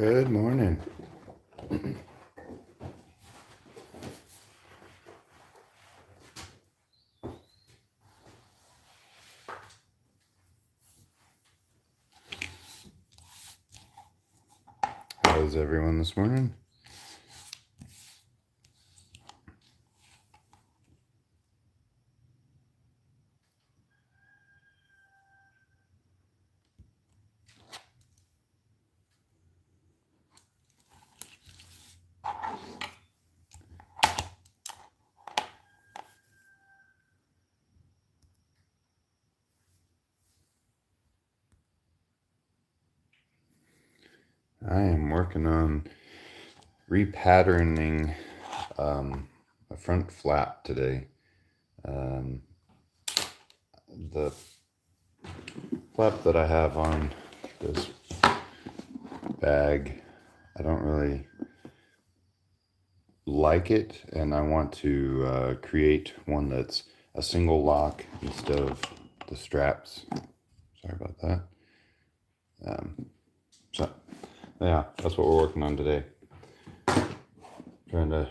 Good morning. How's everyone this morning? I am working on repatterning a front flap today. The flap that I have on this bag, I don't really like it, and I want to create one that's a single lock instead of the straps. Sorry about that. So yeah, that's what we're working on today. Trying to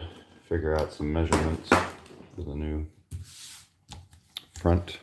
figure out some measurements for the new front.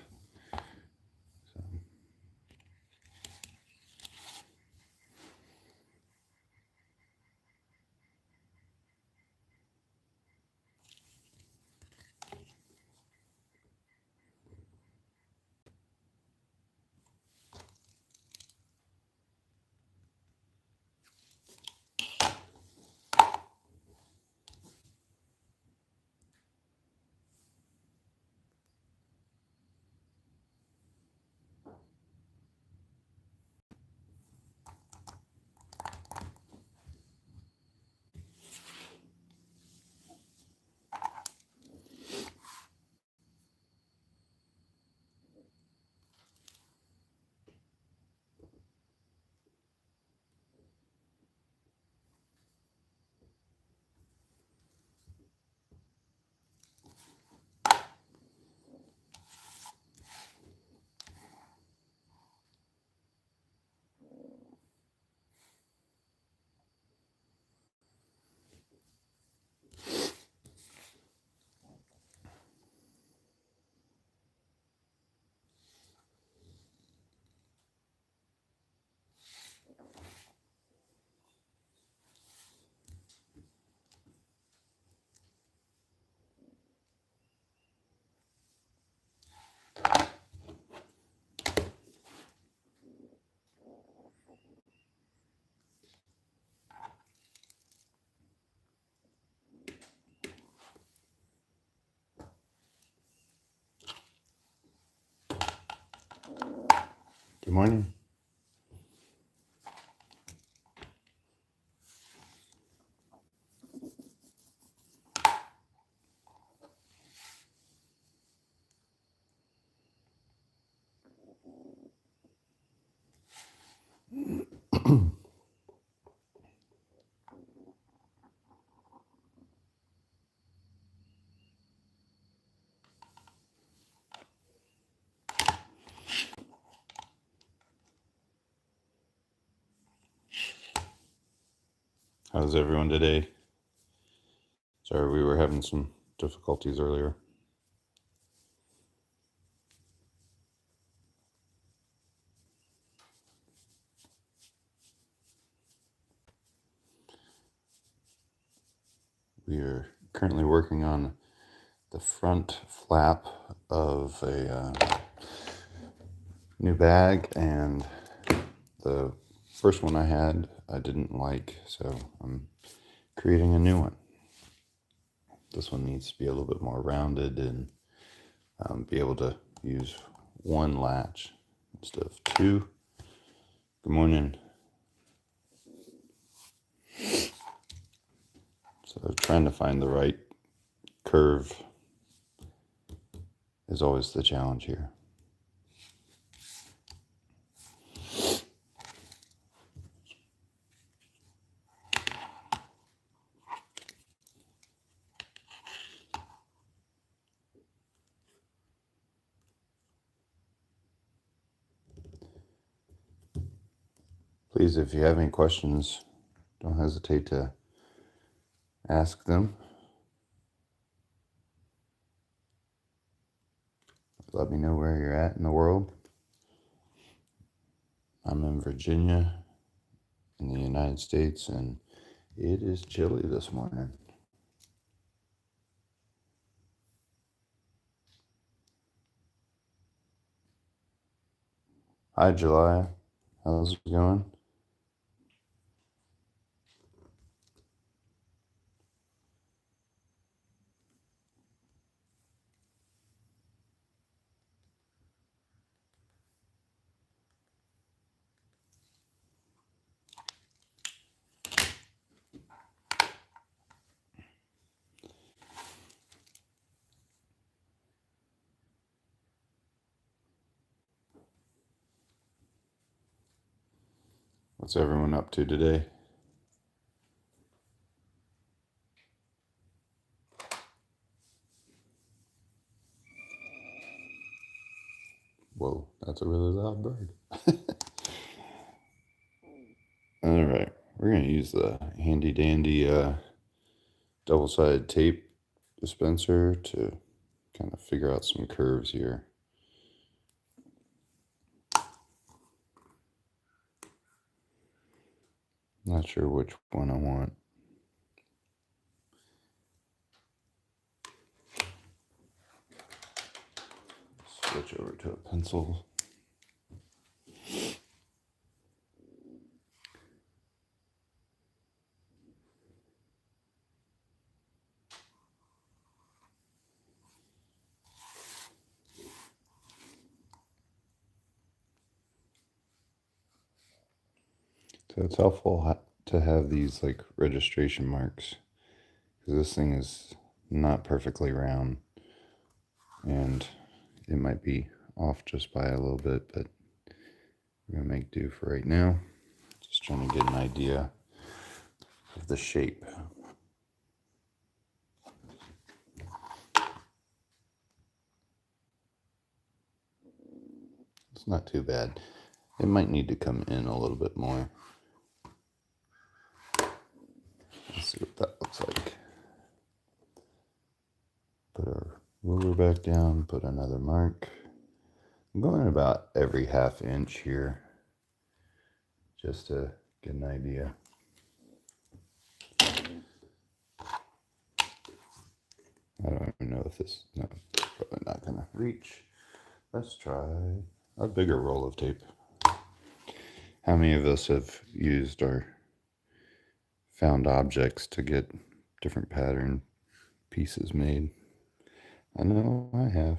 Good morning. How's everyone today? Sorry, we were having some difficulties earlier. We are currently working on the front flap of a new bag, and the first one I had I didn't like, so I'm creating a new one. This one needs to be a little bit more rounded and be able to use one latch instead of two. Good morning. So trying to find the right curve is always the challenge here. Please, if you have any questions, don't hesitate to ask them. Let me know where you're at in the world. I'm in Virginia in the United States, and it is chilly this morning. Hi, July. How's it going? What's everyone up to today? Whoa, that's a really loud bird. All right, we're going to use the handy dandy double-sided tape dispenser to kind of figure out some curves here. Not sure which one I want. Switch over to a pencil. So it's helpful to have these like registration marks, because this thing is not perfectly round and it might be off just by a little bit, but we're gonna make do for right now. Just trying to get an idea of the shape. It's not too bad. It might need to come in a little bit more. Let's see what that looks like. Put our ruler back down, put another mark. I'm going about every ½ inch here, just to get an idea. I don't even know if this, no, probably not gonna reach. Let's try a bigger roll of tape. How many of us have used our found objects to get different pattern pieces made? I know I have.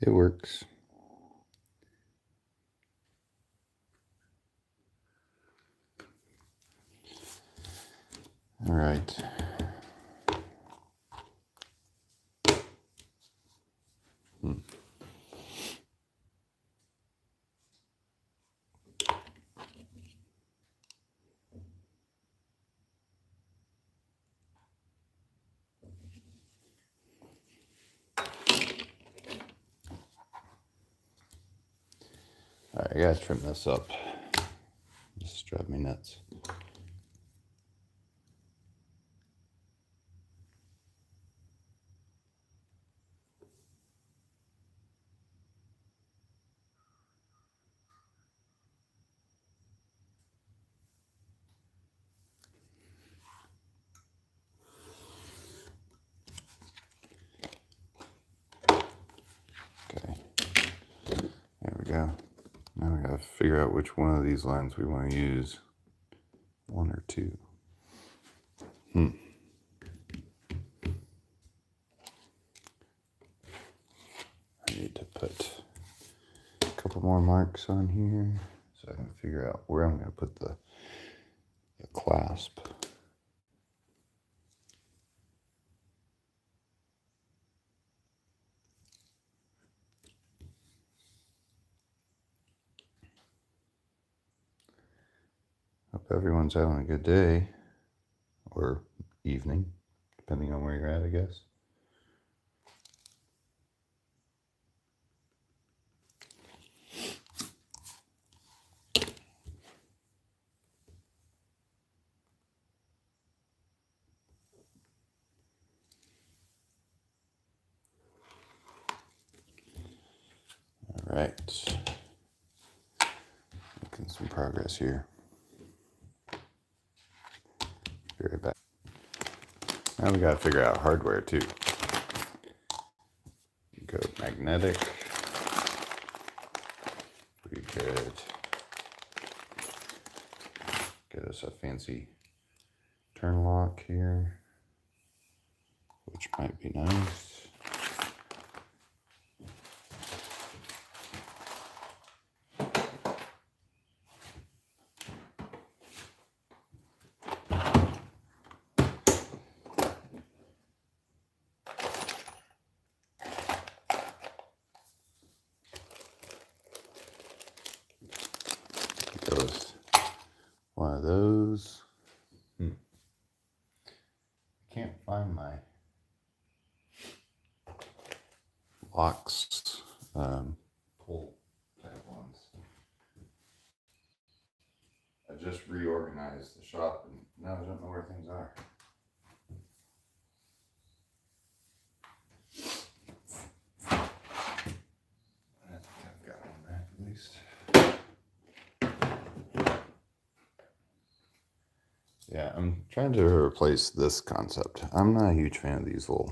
It works. All right. All right, I gotta trim this up. This drives me nuts. Okay, there we go. Now we gotta figure out which one of these lines we want to use. One or two. I need to put a couple more marks on here so I can figure out where I'm going to put the clasp. Hope everyone's having a good day or evening, depending on where you're at, I guess. right. Making some progress here. Be right back. Now we got to figure out hardware too. Go magnetic. We could get us a fancy turn lock here, which might be nice. Go with one of those. Can't find my locks, pull type ones. I just reorganized the shop and now I don't know where things are. I think I've got one back at least. Yeah, I'm trying to replace this concept. I'm not a huge fan of these little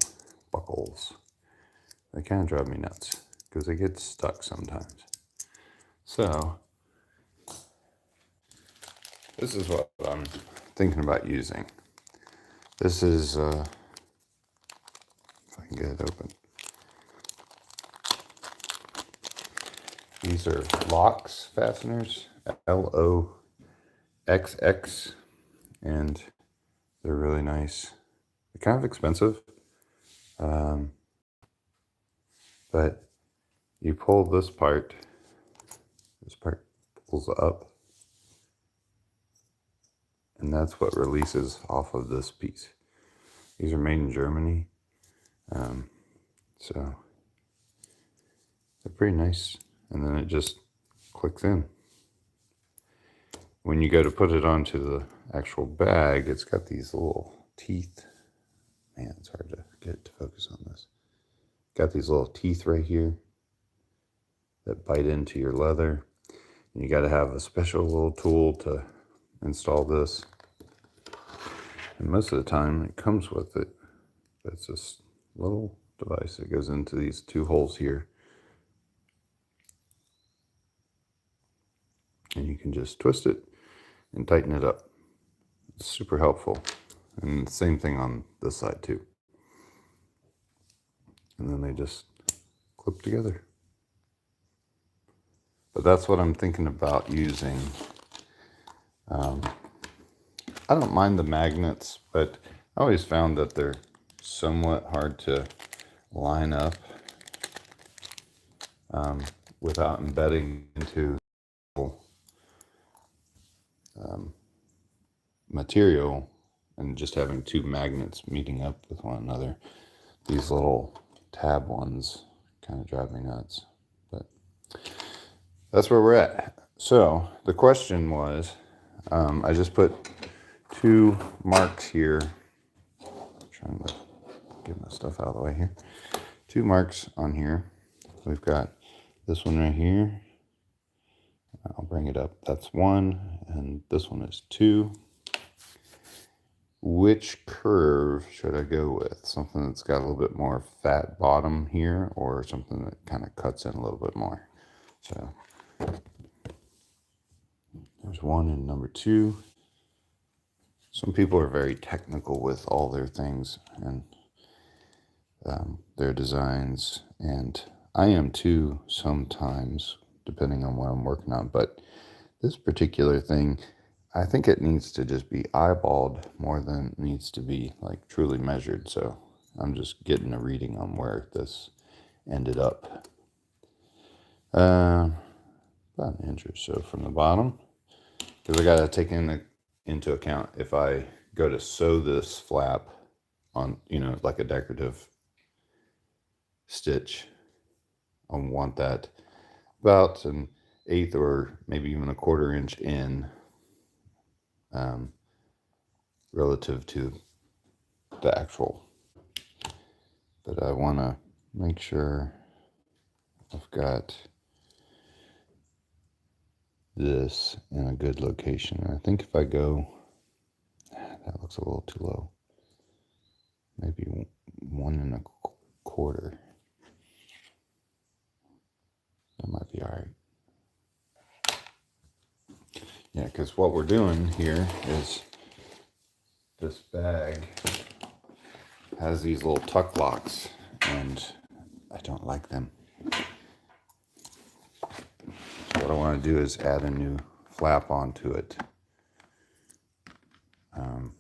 buckles. They kind of drive me nuts because they get stuck sometimes. So this is what I'm thinking about using. This is, if I can get it open. These are locks fasteners, LOXX, and they're really nice. They're kind of expensive, but you pull this part pulls up, and that's what releases off of this piece. These are made in Germany, so they're pretty nice, and then it just clicks in. When you go to put it onto the actual bag, it's got these little teeth. Man, it's hard to get it to focus on this. Got these little teeth right here that bite into your leather. And you got to have a special little tool to install this. And most of the time it comes with it. It's this little device that goes into these two holes here. And you can just twist it and tighten it up. It's super helpful. And the same thing on this side too. And then they just clip together. But that's what I'm thinking about using. I don't mind the magnets, but I always found that they're somewhat hard to line up without embedding into material and just having two magnets meeting up with one another. These little tab ones kind of drive me nuts, but that's where we're at. So the question was, I just put two marks here. I'm trying to get my stuff out of the way here. Two marks on here. We've got this one right here. I'll bring it up. That's one, and this one is two. Which curve should I go with? Something that's got a little bit more fat bottom here, or something that kind of cuts in a little bit more? So there's one and number two. Some people are very technical with all their things and their designs, and I am too sometimes, depending on what I'm working on. But this particular thing, I think it needs to just be eyeballed more than it needs to be like truly measured. So I'm just getting a reading on where this ended up. About an inch or so from the bottom, because I got to take into account if I go to sew this flap on, like a decorative stitch, I want that about an eighth or maybe even a quarter inch in, relative to the actual. But I want to make sure I've got this in a good location. And I think if I go, that looks a little too low. Maybe 1 1/4. That might be all right. Yeah, because what we're doing here is this bag has these little tuck locks, and I don't like them. So what I want to do is add a new flap onto it, and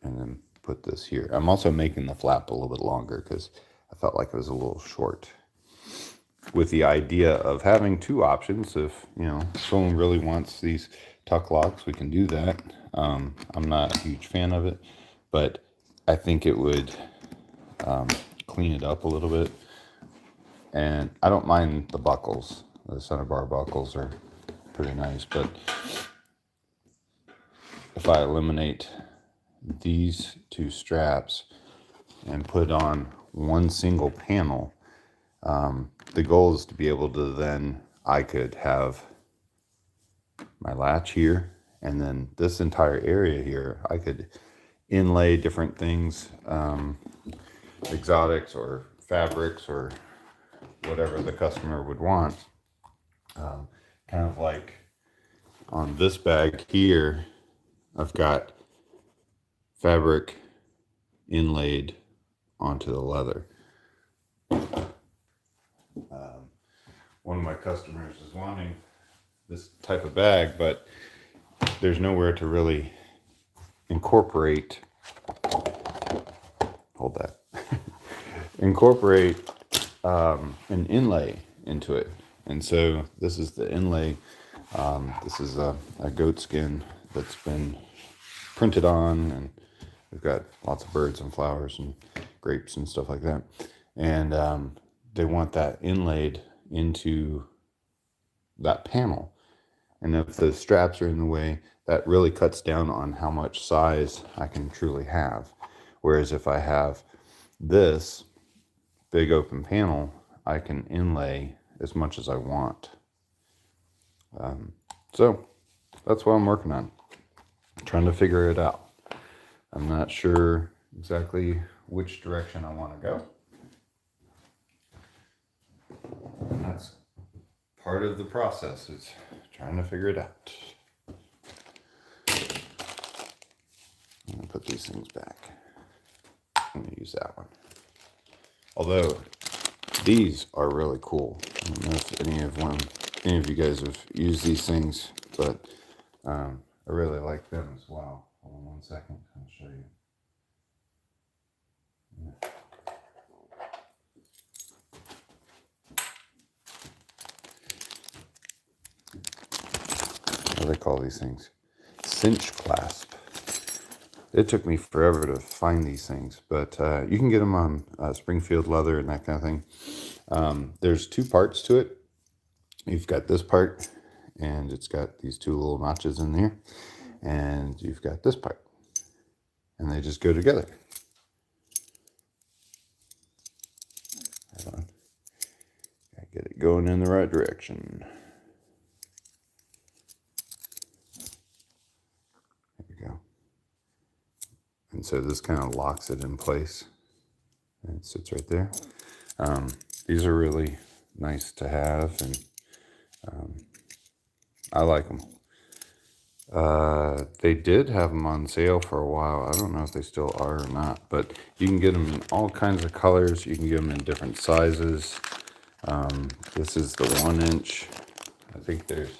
then put this here. I'm also making the flap a little bit longer because I felt like it was a little short, with the idea of having two options. If someone really wants these tuck locks, we can do that. I'm not a huge fan of it, but I think it would clean it up a little bit. And I don't mind the buckles. The center bar buckles are pretty nice, but if I eliminate these two straps and put on one single panel, the goal is to be able to then, I could have my latch here, and then this entire area here, I could inlay different things, exotics or fabrics or whatever the customer would want. Kind of like on this bag here, I've got fabric inlaid onto the leather. One of my customers is wanting this type of bag, but there's nowhere to really incorporate, hold that, incorporate an inlay into it. And so this is the inlay. This is a goat skin that's been printed on, and we've got lots of birds and flowers and grapes and stuff like that. And they want that inlaid into that panel. And if the straps are in the way, that really cuts down on how much size I can truly have. Whereas if I have this big open panel, I can inlay as much as I want. So that's what I'm working on, trying to figure it out. I'm not sure exactly which direction I want to go. And that's part of the process, is trying to figure it out. I'm going to put these things back. I'm going to use that one. Although these are really cool. I don't know if any of you guys have used these things, but I really like them as well. Hold on 1 second, I'll show you. What do they call these things? Cinch clasp. It took me forever to find these things, but you can get them on Springfield leather and that kind of thing. There's two parts to it. You've got this part, and it's got these two little notches in there, and you've got this part, and they just go together. Hold on. Gotta get it going in the right direction. There we go. And so this kind of locks it in place, and it sits right there. These are really nice to have, and I like them. They did have them on sale for a while. I don't know if they still are or not, but you can get them in all kinds of colors. You can get them in different sizes. This is the 1 inch. I think there's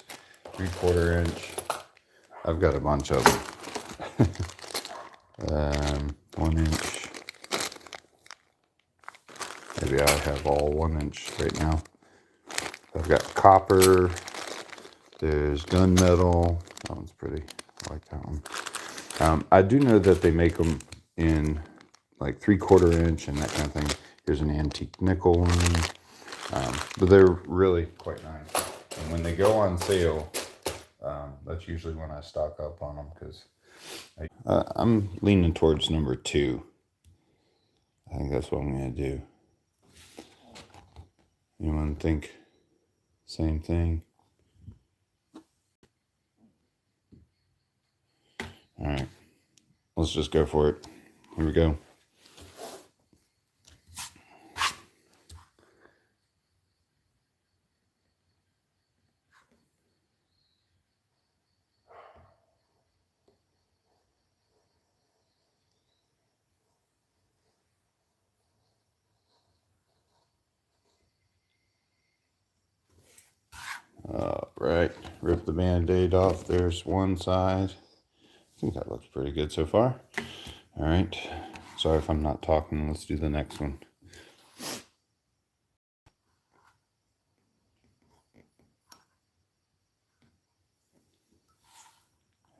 3/4 inch. I've got a bunch of them. 1 inch. Maybe I have all 1 inch right now. I've got copper. There's gunmetal. That one's pretty. I like that one. I do know that they make them in like 3/4 inch and that kind of thing. Here's an antique nickel one. But they're really quite nice. And when they go on sale, that's usually when I stock up on them, because I'm leaning towards number 2. I think that's what I'm going to do. Anyone think same thing? All right, let's just go for it. Here we go. All right, rip the Band-Aid off. There's one side. I think that looks pretty good so far. All right, sorry if I'm not talking. Let's do the next one.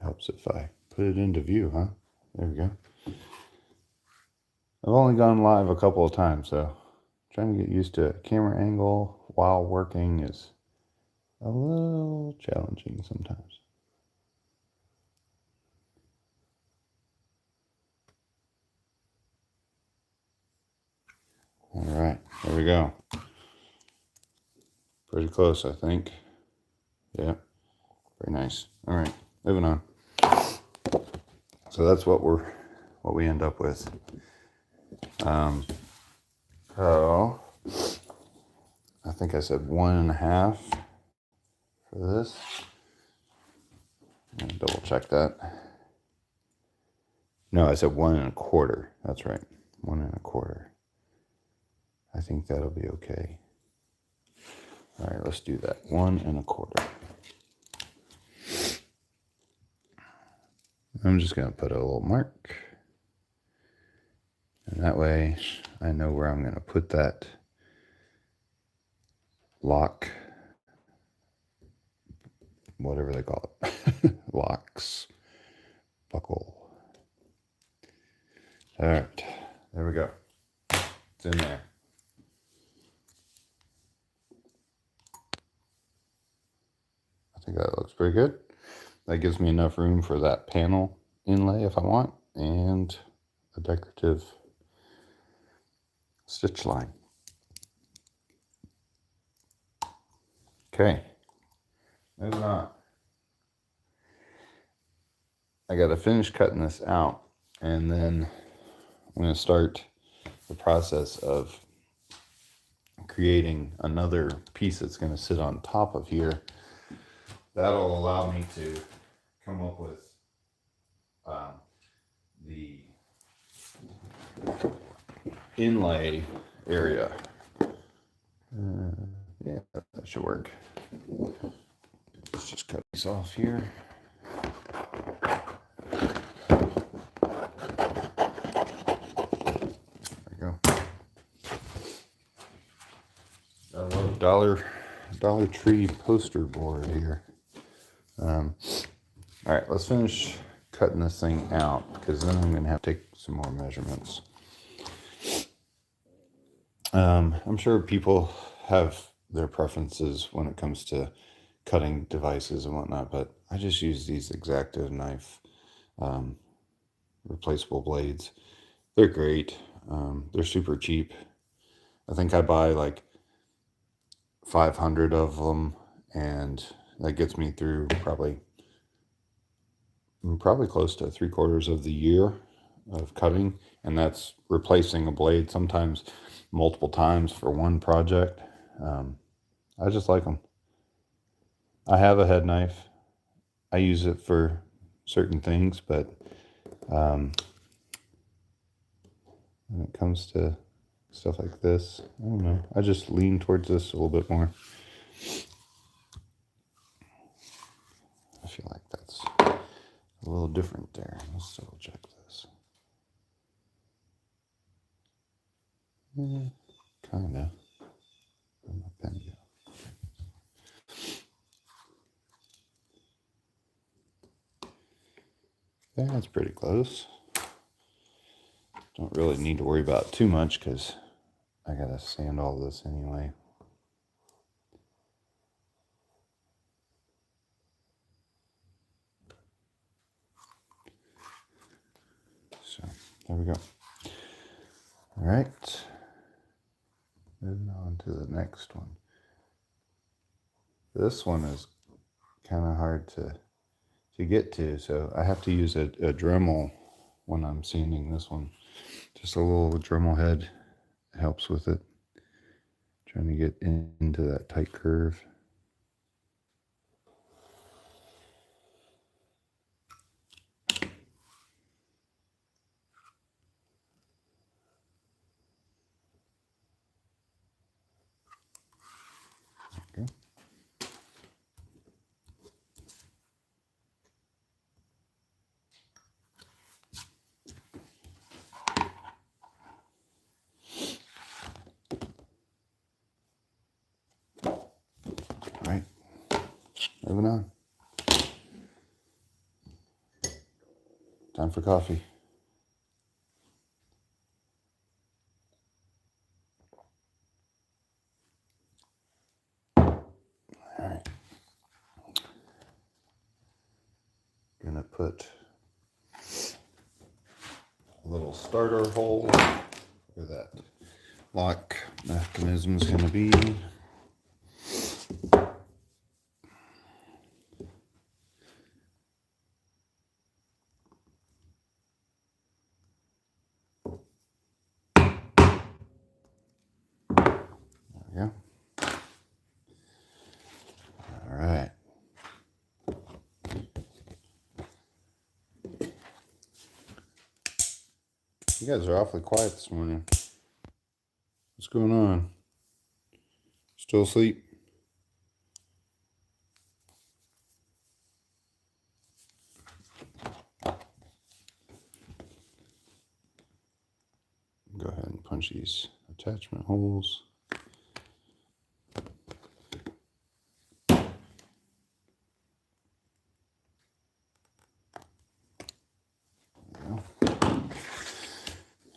Helps if I put it into view, huh? There we go. I've only gone live a couple of times, so trying to get used to camera angle while working is a little challenging sometimes. All right, there we go. Pretty close, I think. Yeah, very nice. All right, moving on. So that's what we end up with. So I think I said 1.5 for this. I'm gonna double check that. No, I said 1.25. That's right, 1.25. I think that'll be okay. All right, let's do that. 1.25. I'm just gonna put a little mark. And that way I know where I'm gonna put that lock, whatever they call it. Locks, buckle. All right, there we go. It's in there. I think that looks pretty good. That gives me enough room for that panel inlay if I want, and a decorative stitch line. Okay, moving on. I got to finish cutting this out, and then I'm going to start the process of creating another piece that's going to sit on top of here. That'll allow me to come up with the inlay area. Yeah, that should work. Let's just cut these off here. Dollar Tree poster board here. All right, let's finish cutting this thing out, because then I'm gonna have to take some more measurements. I'm sure people have their preferences when it comes to cutting devices and whatnot, but I just use these X-Acto knife replaceable blades. They're great. They're super cheap. I think I buy like 500 of them, and that gets me through probably close to 3/4 of the year of cutting, and that's replacing a blade sometimes multiple times for one project. I just like them. I have a head knife. I use it for certain things, but when it comes to stuff like this, I don't know. I just lean towards this a little bit more. I feel like that's a little different there. Let's double check this. Yeah, kind of. Where'd my pen go? Yeah, that's pretty close. Don't really need to worry about too much, because I gotta sand all this anyway. So there we go. All right, moving on to the next one. This one is kind of hard to to get to. So I have to use a Dremel when I'm sanding this one. Just a little Dremel head helps with it. Trying to get into that tight curve. Okay. All right, moving on. Time for coffee. All right. Gonna put a little starter hole where that lock mechanism is gonna be. There we go. All right. You guys are awfully quiet this morning. What's going on? Still asleep? Go ahead and punch these attachment holes.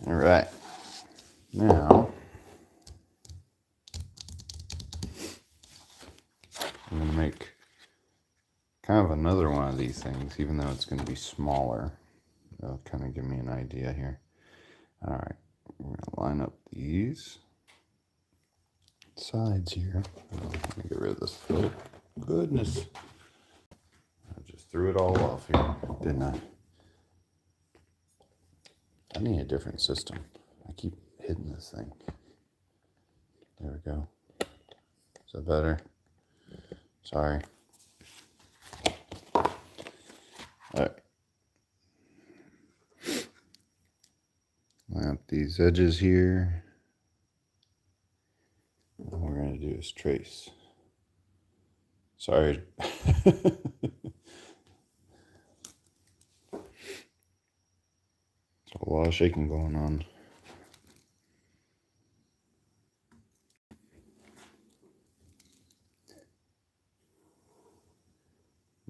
All right. Now, I'm going to make kind of another one of these things, even though it's going to be smaller. That'll kind of give me an idea here. All right. We're going to line up these sides here. Oh, let me get rid of this filth. Goodness. I just threw it all off here, didn't I? I need a different system. I keep hitting this thing. There we go. Is that better? Sorry. All right. Line up these edges here. All we're going to do is trace. Sorry. A lot of shaking going on.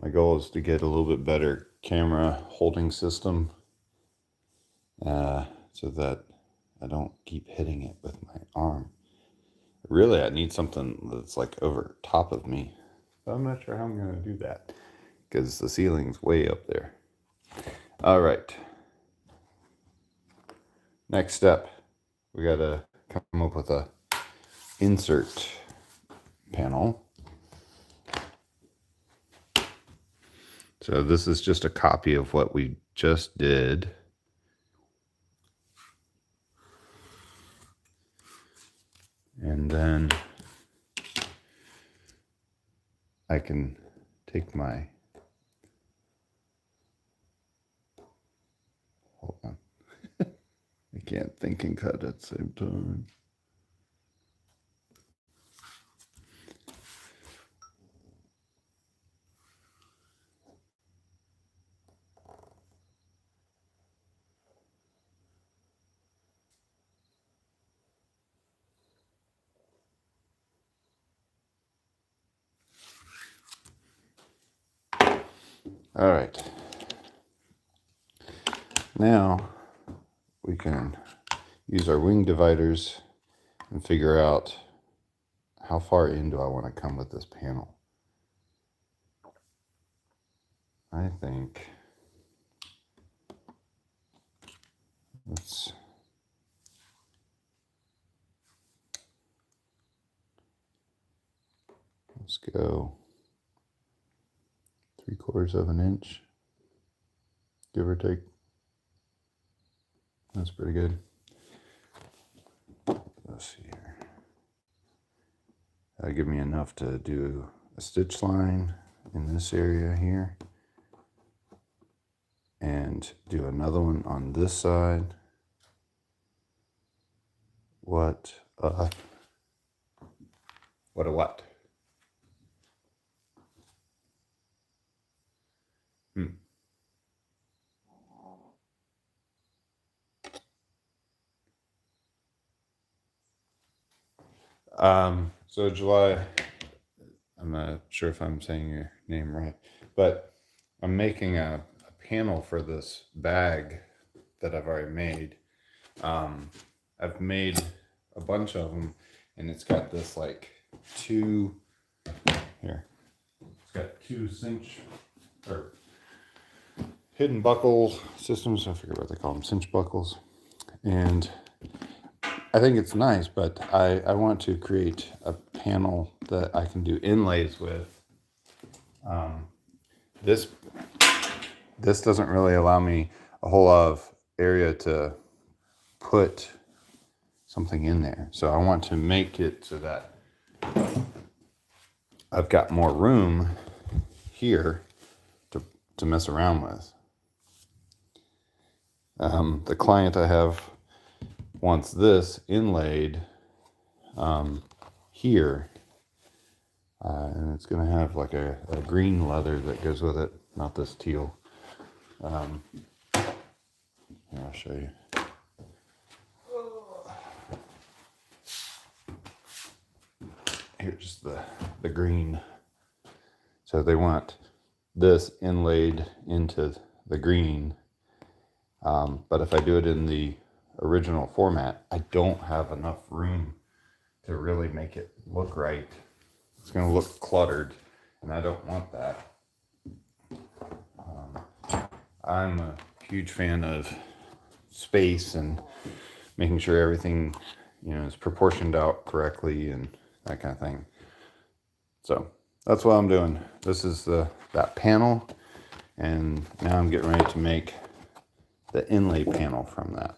My goal is to get a little bit better camera holding system so that I don't keep hitting it with my arm. Really, I need something that's like over top of me. But I'm not sure how I'm going to do that because the ceiling's way up there. All right. Next step, we got to come up with a insert panel. So this is just a copy of what we just did. And then I can take my, hold on. I can't think and cut at the same time. All right. Now we can use our wing dividers and figure out how far in do I want to come with this panel. I think let's go 3/4 of an inch, give or take. That's pretty good. Let's see here. That'll give me enough to do a stitch line in this area here, and do another one on this side. What a what? So July, I'm not sure if I'm saying your name right, but I'm making a panel for this bag that I've already made. I've made a bunch of them, and it's got this like two, here, it's got two cinch or hidden buckle systems. I forget what they call them, cinch buckles. And I think it's nice, but I want to create a panel that I can do inlays with. This doesn't really allow me a whole lot of area to put something in there. So I want to make it so that I've got more room here to mess around with. The client I have wants this inlaid here, and it's going to have like a green leather that goes with it, not this teal. Here, I'll show you. Here's the green. So they want this inlaid into the green, but if I do it in the original format, I don't have enough room to really make it look right. It's going to look cluttered, and I don't want that. I'm a huge fan of space and making sure everything, is proportioned out correctly and that kind of thing. So that's what I'm doing. This is that panel, and now I'm getting ready to make the inlay panel from that.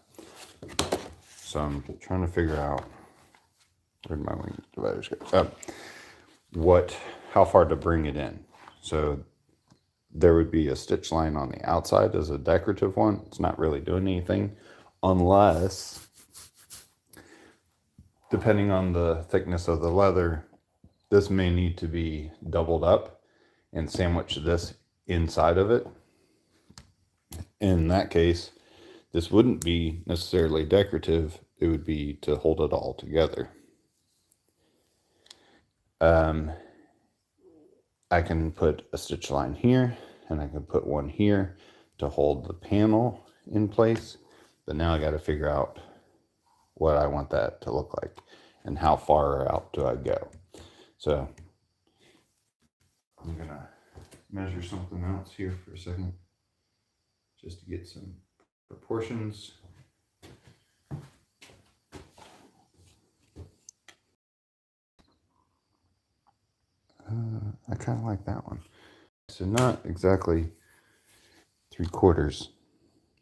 So I'm trying to figure out, where did my wing dividers go? How far to bring it in. So there would be a stitch line on the outside as a decorative one. It's not really doing anything unless, depending on the thickness of the leather, this may need to be doubled up and sandwich this inside of it. In that case, this wouldn't be necessarily decorative. It would be to hold it all together. I can put a stitch line here, and I can put one here to hold the panel in place. But now I got to figure out what I want that to look like and how far out do I go. So I'm gonna measure something else here for a second, just to get some proportions. I kind of like that one. So not exactly 3/4.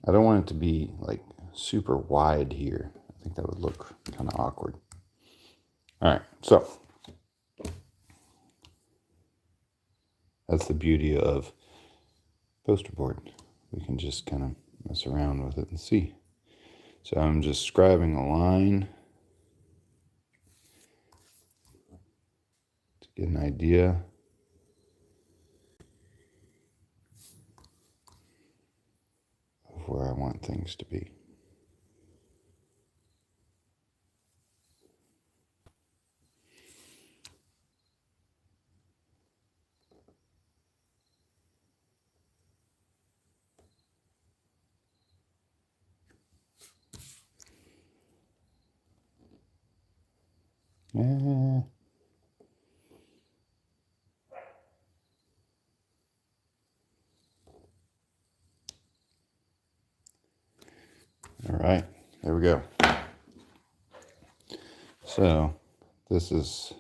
I don't want it to be like super wide here. I think that would look kind of awkward. All right, so that's the beauty of poster board. We can just kind of mess around with it and see. So I'm just scribing a line to get an idea. Of where I want things to be. Yeah. All right, there we go. So this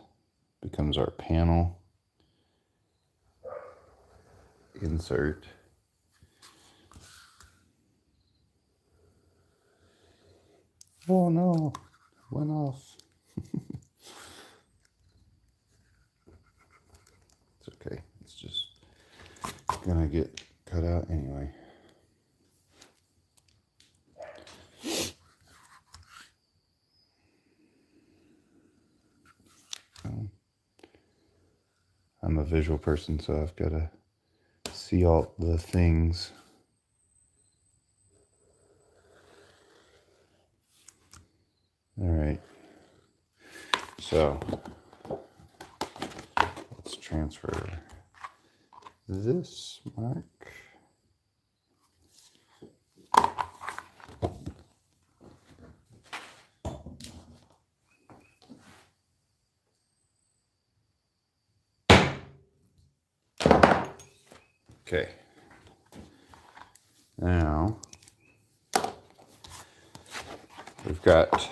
becomes our panel. insert. Oh no, went off. It's okay. It's just gonna get cut out anyway. I'm a visual person, so I've got to see all the things. All right. So let's transfer this mark. Okay. Now we've got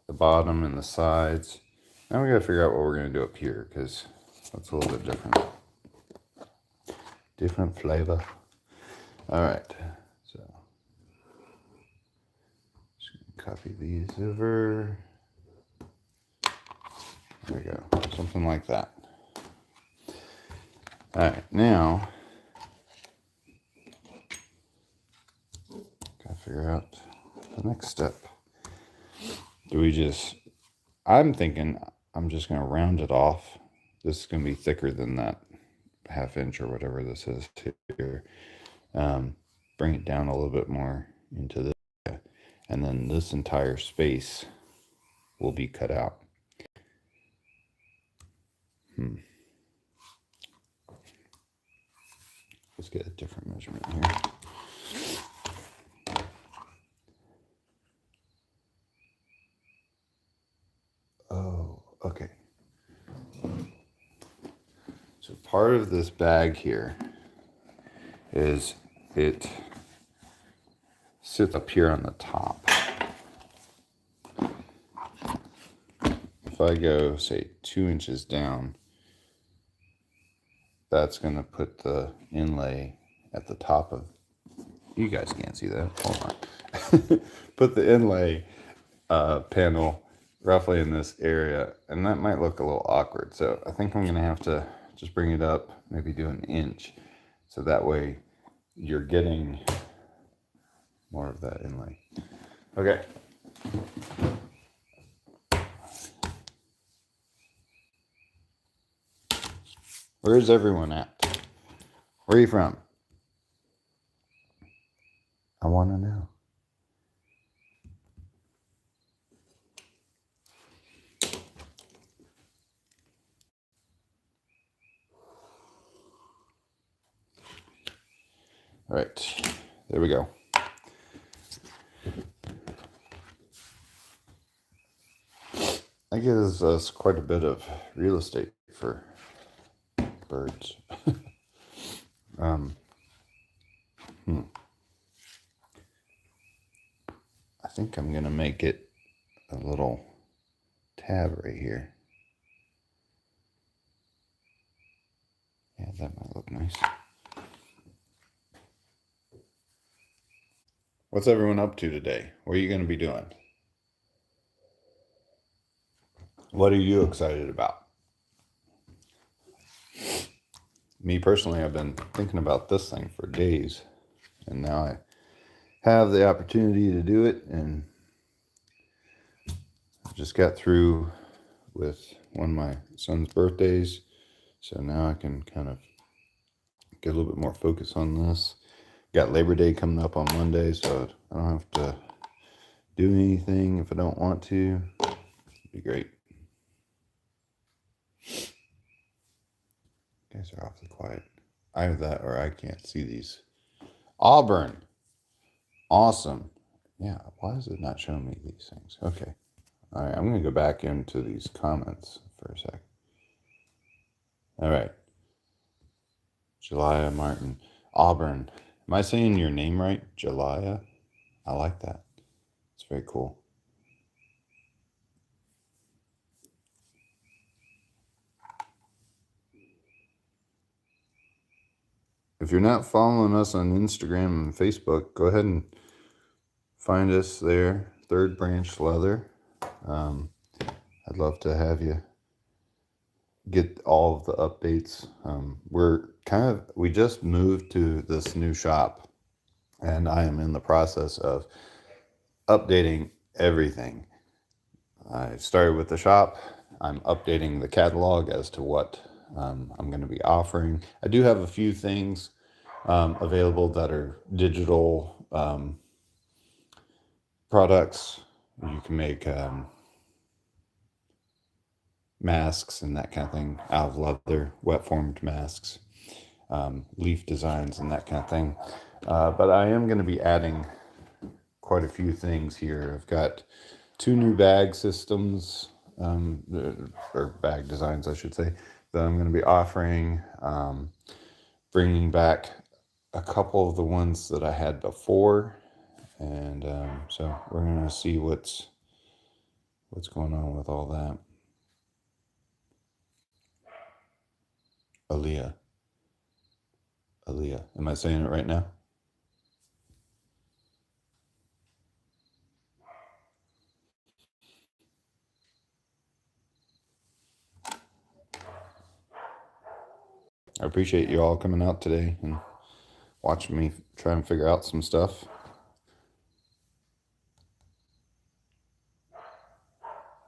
the bottom and the sides. Now we got to figure out what we're going to do up here, because that's a little bit different. Different flavor. All right. So just copy these over. There we go. Something like that. All right. Now, got to figure out the next step. Do we just... I'm thinking I'm just going to round it off. This is going to be thicker than that 1/2 inch or whatever this is here. Bring it down a little bit more into this area, and then this entire space will be cut out. Let's get a different measurement here. Oh, okay. So part of this bag here is it sits up here on the top. If I go, say, 2 inches down, that's going to put the inlay at the top of... You guys can't see that. Hold on. Put the inlay panel roughly in this area, and that might look a little awkward. So I think I'm going to have to just bring it up, maybe do 1 inch. So that way you're getting more of that inlay. Okay. Where's everyone at? Where are you from? I want to know. All right, there we go. That gives us quite a bit of real estate for birds. I think I'm gonna make it a little tab right here. Yeah, that might look nice. What's everyone up to today? What are you gonna be doing? What are you excited about? Me personally, I've been thinking about this thing for days, and now I have the opportunity to do it, and I just got through with one of my son's birthdays, so now I can kind of get a little bit more focus on this. Got Labor Day coming up on Monday, so I don't have to do anything if I don't want to. It'd be great. You guys are awfully quiet. Either that or I can't see these. Auburn. Awesome. Yeah, why is it not showing me these things? Okay. All right, I'm going to go back into these comments for a sec. All right. Jelia Martin. Auburn. Am I saying your name right? Jelia? I like that. It's very cool. if you're not following us on Instagram and Facebook, go ahead and find us there, Third Branch Leather. I'd love to have you get all of the updates. We just moved to this new shop, and I am in the process of updating everything. I started with the shop. I'm updating the catalog as to what I'm going to be offering. I do have a few things available that are digital products. You can make masks and that kind of thing out of leather, wet formed masks, leaf designs and that kind of thing. But I am going to be adding quite a few things here. I've got 2 new bag systems, or bag designs, I should say, that I'm going to be offering. Bringing back a couple of the ones that I had before, and so we're going to see what's going on with all that. Aaliyah. Am I saying it right now? I appreciate you all coming out today and watching me try and figure out some stuff.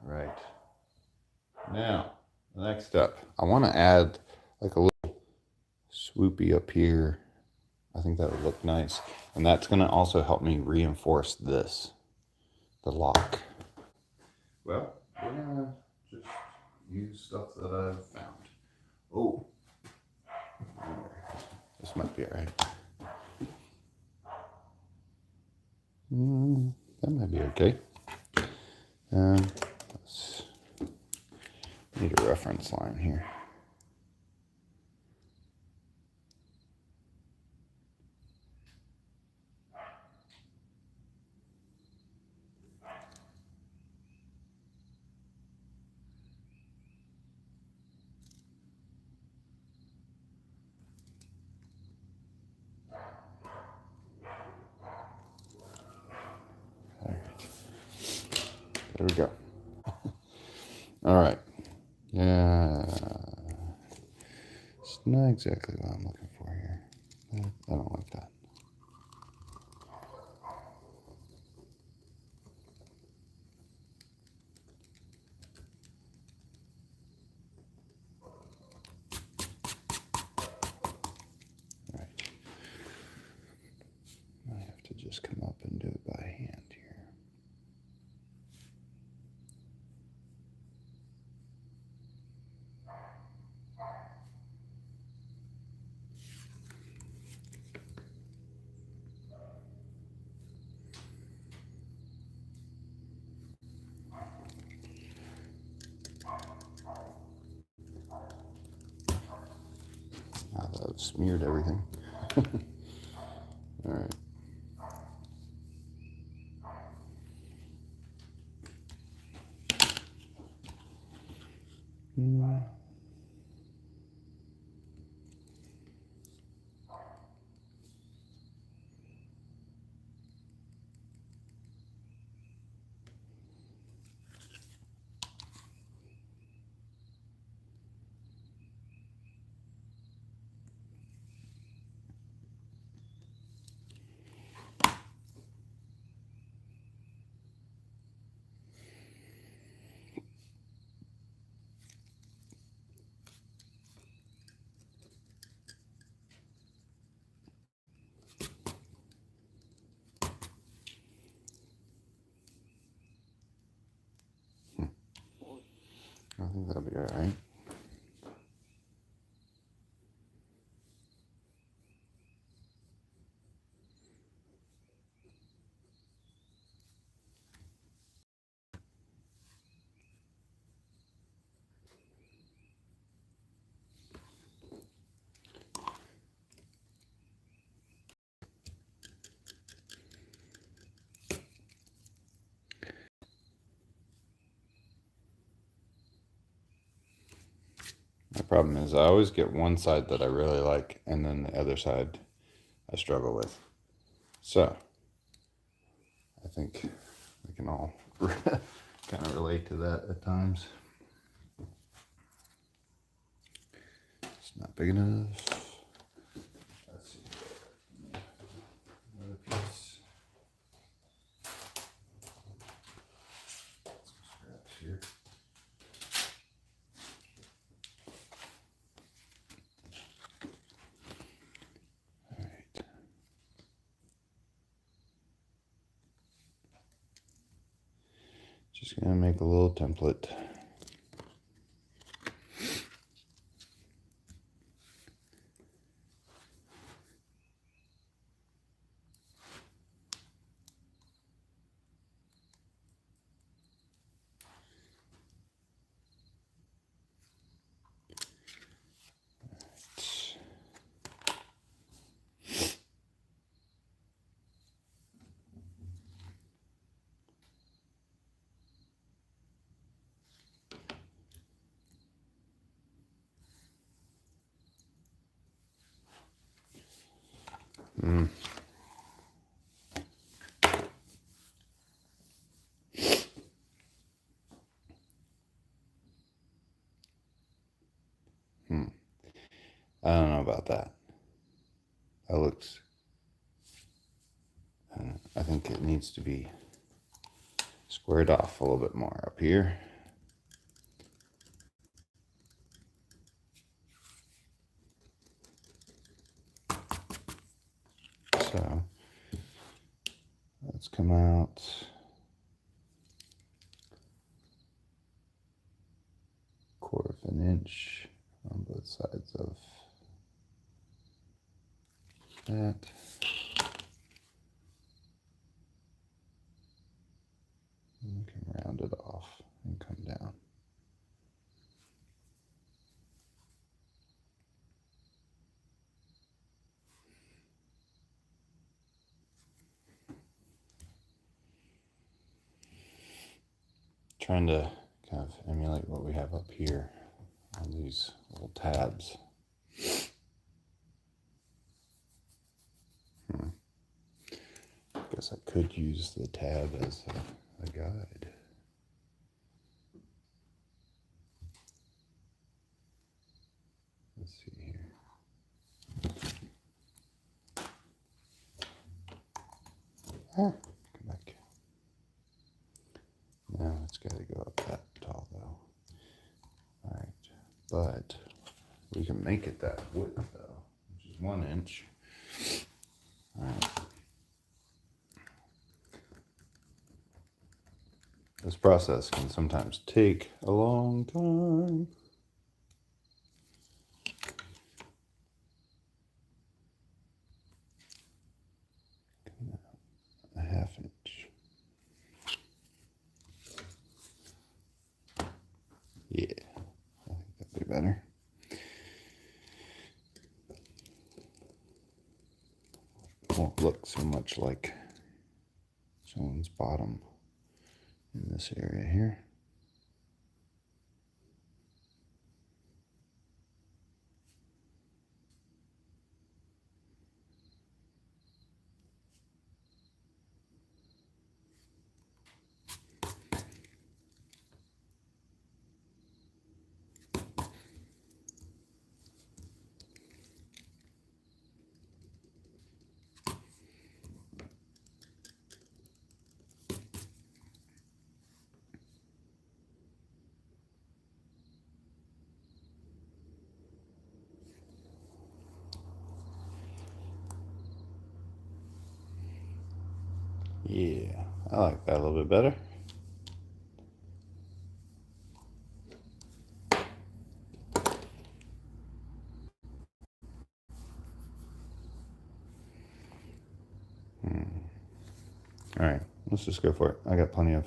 Right. Now, the next step, I want to add like a little swoopy up here. I think that would look nice. And that's going to also help me reinforce the lock. Well, we're going to just use stuff that I've found. Oh, this might be all right. That might be okay. Let's need a reference line here. There we go. All right. Yeah. It's not exactly what I'm looking for here. I don't like that. All right. I have to just come up and do it by hand here. Now that I've smeared everything. All right. I think that'll be all right. My problem is I always get one side that I really like, and then the other side I struggle with. So I think we can all kind of relate to that at times. It's not big enough. Let's see. Another piece. Some scraps here. All right. Just gonna make a little template. I don't know about that. That looks, I think it needs to be squared off a little bit more up here. So let's come out quarter of an inch on both sides of that. And we can round it off and come down. Trying to kind of emulate what we have up here on these little tabs. Guess I could use the tab as a guide. Let's see here. Come back. Now it's got to go up that tall though. All right, but we can make it that width though, which is 1 inch. All right. This process can sometimes take a long time. A 1/2 inch. Yeah, I think that'd be better. Won't look so much like someone's bottom in this area here. Yeah, I like that a little bit better. All right, let's just go for it. I got plenty of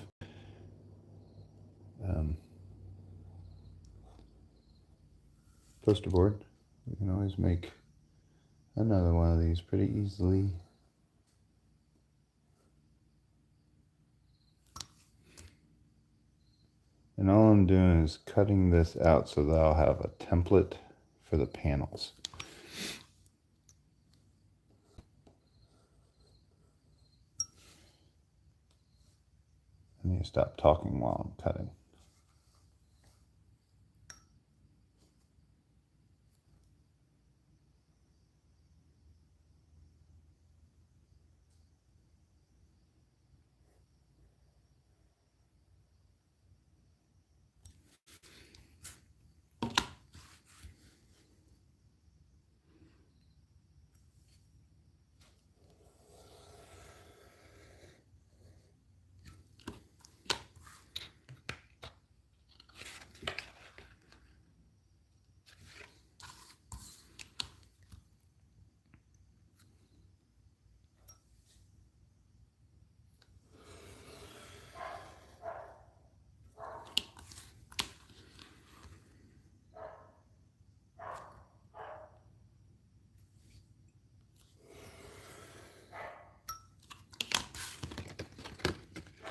poster board. We can always make another one of these pretty easily. And all I'm doing is cutting this out so that I'll have a template for the panels. I need to stop talking while I'm cutting.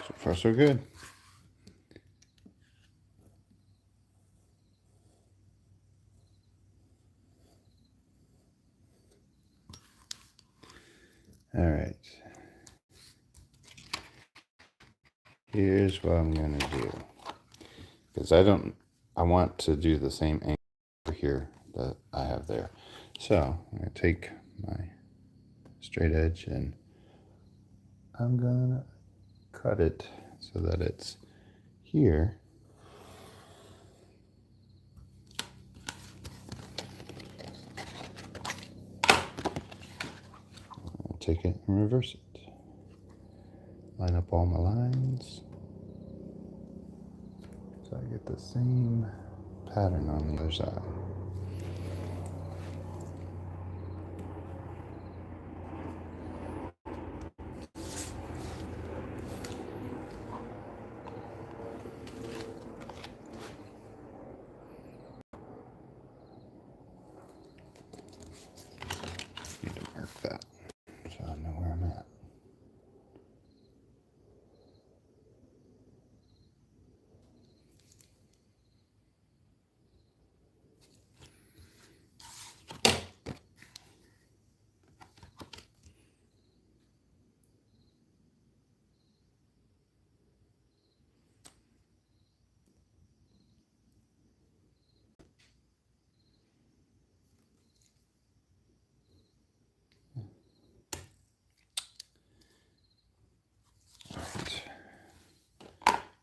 So far, so good. All right. Here's what I'm going to do. Because I want to do the same angle over here that I have there. So I'm going to take my straight edge and I'm going to cut it so that it's here. I'll take it and reverse it. Line up all my lines so I get the same pattern on the other side. Need to mark that so I know where I'm at.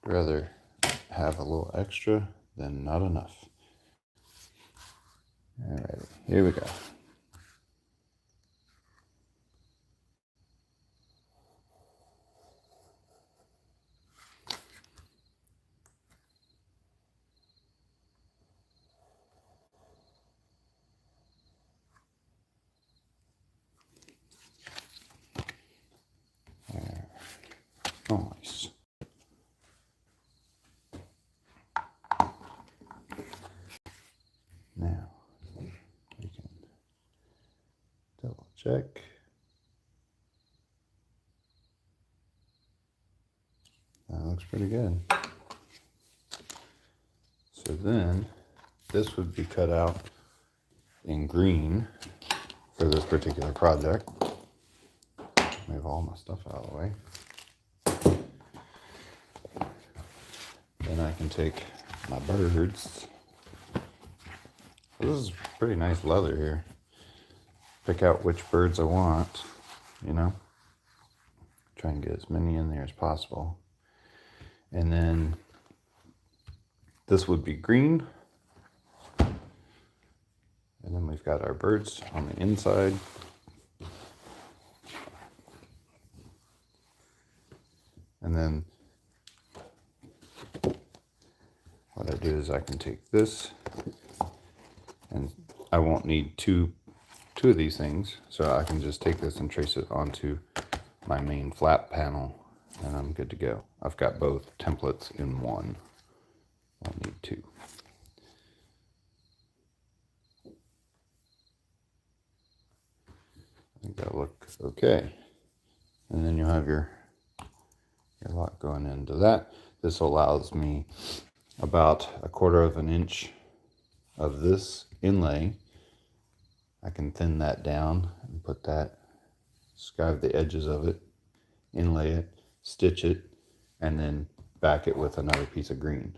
Rather have a little extra than not enough. All right, here we go. Nice. Now we can double check. That looks pretty good. So then this would be cut out in green for this particular project. Move all my stuff out of the way. Then I can take my birds. This is pretty nice leather here. Pick out which birds I want, you know. Try and get as many in there as possible. And then this would be green. And then we've got our birds on the inside. And then what I do is I can take this, and I won't need two of these things, so I can just take this and trace it onto my main flat panel, and I'm good to go. I've got both templates in one. I'll need two. I think that'll look okay. And then you'll have your lot going into that. This allows me about 1/4 of an inch of this inlay. I can thin that down and put that, skive the edges of it, inlay it, stitch it, and then back it with another piece of green.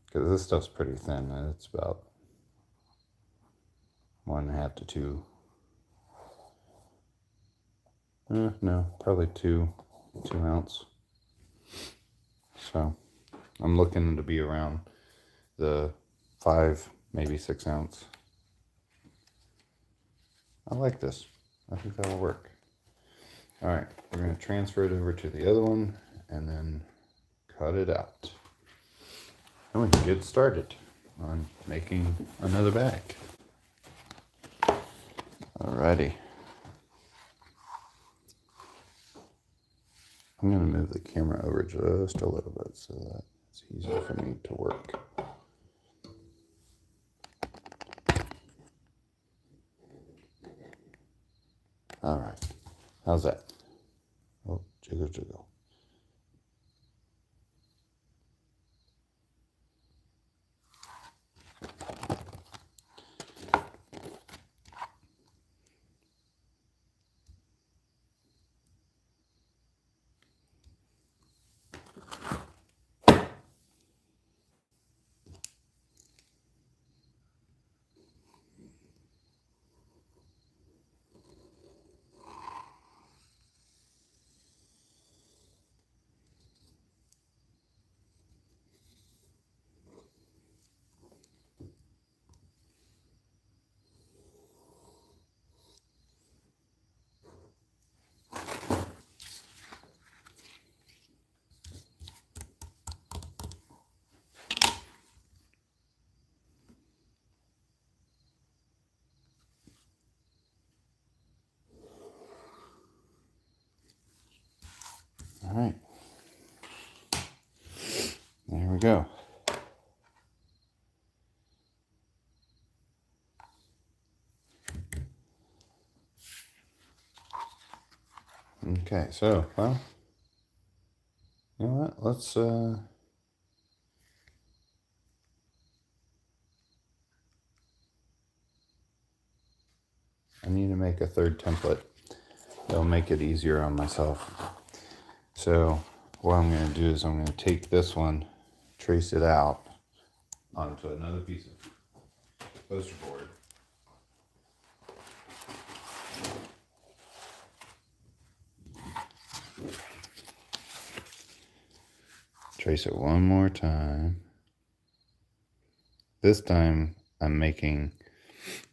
Because this stuff's pretty thin, and it's about 1.5 to 2. No, probably 2 ounce. So I'm looking to be around the 5, maybe 6 ounce. I like this. I think that'll work. All right, we're going to transfer it over to the other one and then cut it out. And we can get started on making another bag. Alrighty. I'm going to move the camera over just a little bit so that it's easier for me to work. All right. How's that? Oh, jiggle, jiggle. All right. There we go. Okay, so, well, you know what? Let's, I need to make a third template. That'll make it easier on myself. So what I'm going to do is I'm going to take this one, trace it out onto another piece of poster board. Trace it one more time. This time I'm making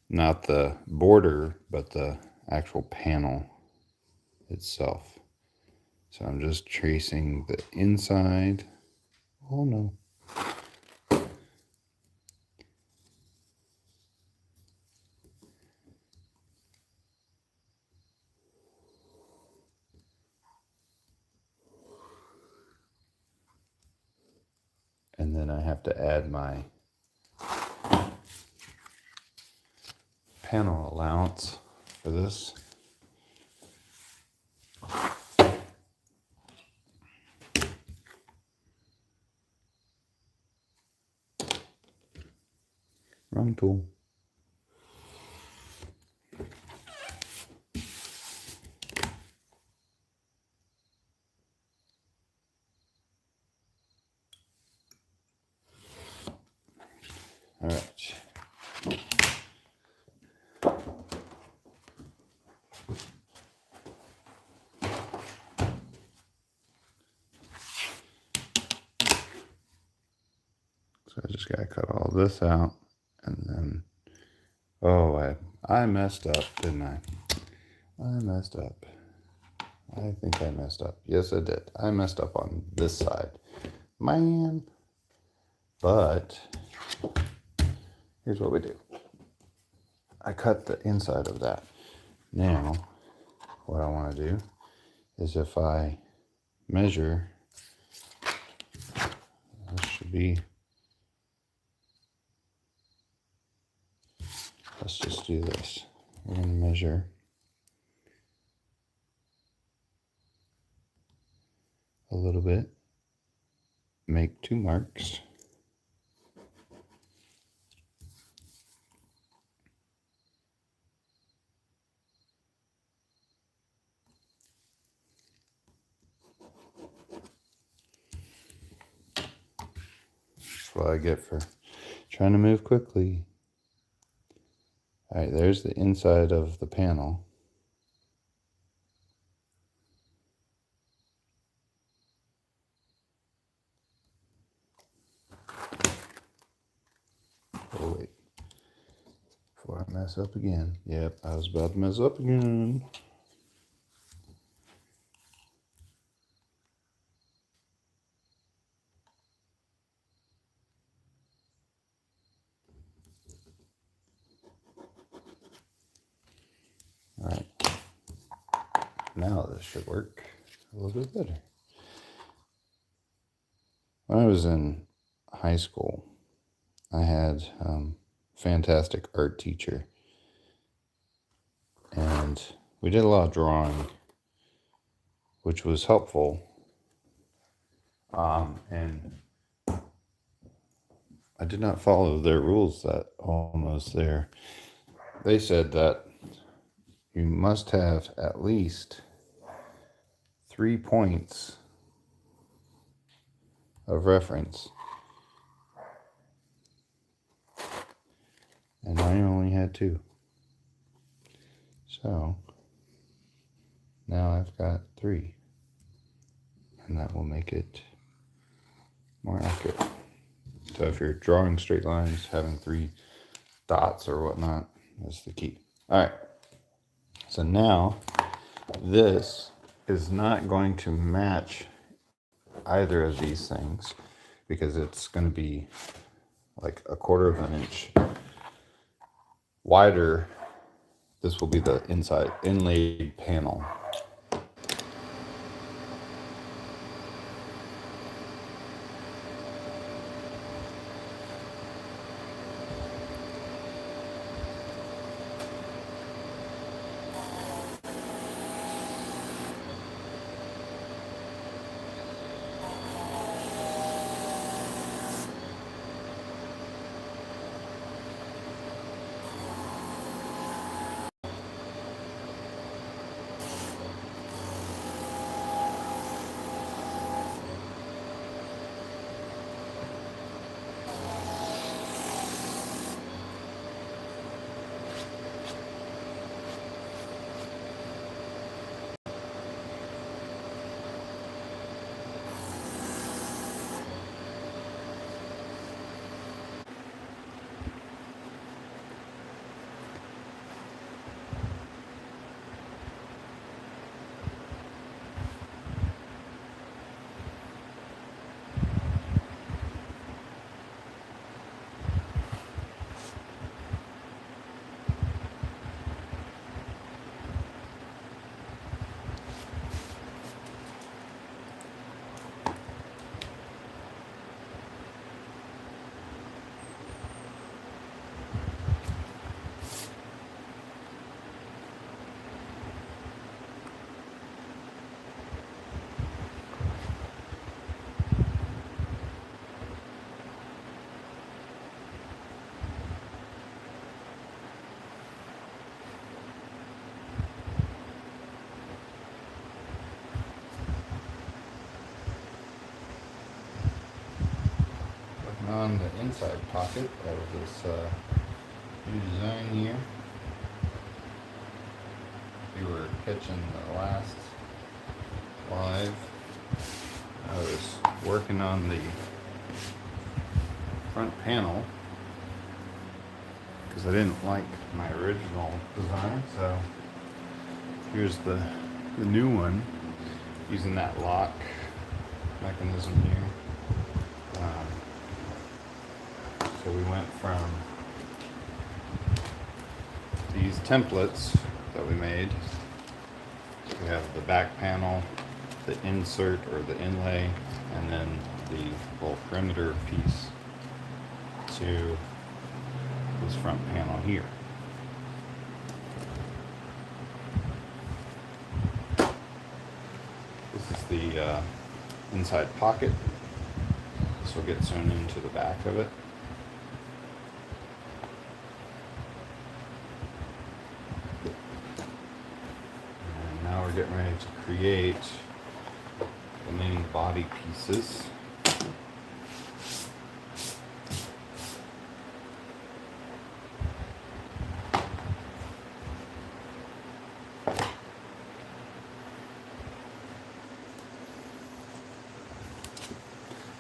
not the border, but the actual panel itself. So I'm just tracing the inside. Oh no. And then I have to add my panel allowance for this. Wrong tool. All right. So I just gotta cut all this out, and then, oh, I messed up, didn't I? I messed up. I think I messed up. Yes, I did. I messed up on this side. Man. But here's what we do. I cut the inside of that. Now, what I want to do is if I measure, this should be, let's just do this. We're going to measure a little bit. make 2 marks. That's what I get for trying to move quickly. All right, there's the inside of the panel. Oh, wait. Before I mess up again. Yep, I was about to mess up again. All right. Now this should work a little bit better. When I was in high school, I had a fantastic art teacher, and we did a lot of drawing, which was helpful. And I did not follow their rules that almost there. They said that you must have at least 3 points of reference. And I only had 2. So now I've got 3. And that will make it more accurate. So if you're drawing straight lines, having 3 dots or whatnot is the key. All right. So now this is not going to match either of these things because it's going to be like 1/4 of an inch wider. This will be the inside inlaid panel. On the inside pocket of this new design here. If you were catching the last live, I was working on the front panel because I didn't like my original design, so here's the new one using that lock mechanism here. So we went from these templates that we made. We have the back panel, the insert or the inlay, and then the little perimeter piece to this front panel here. This is the inside pocket. this will get sewn into the back of it. And now we're getting ready to create the main body pieces.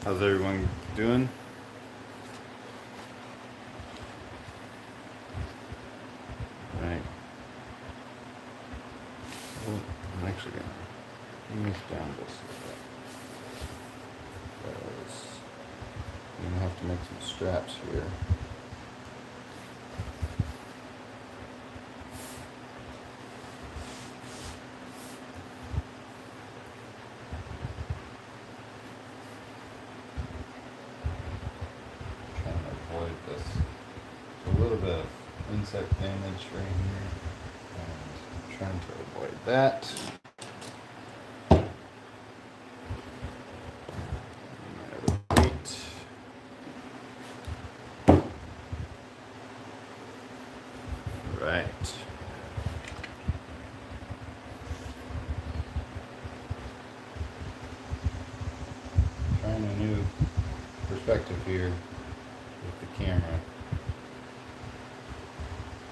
How's everyone doing? Right. Well, I'm actually gonna bring this down just a bit. Because I'm gonna have to make some straps here. A little bit of insect damage right here, and I'm trying to avoid that. Right. Trying a new perspective here with the camera.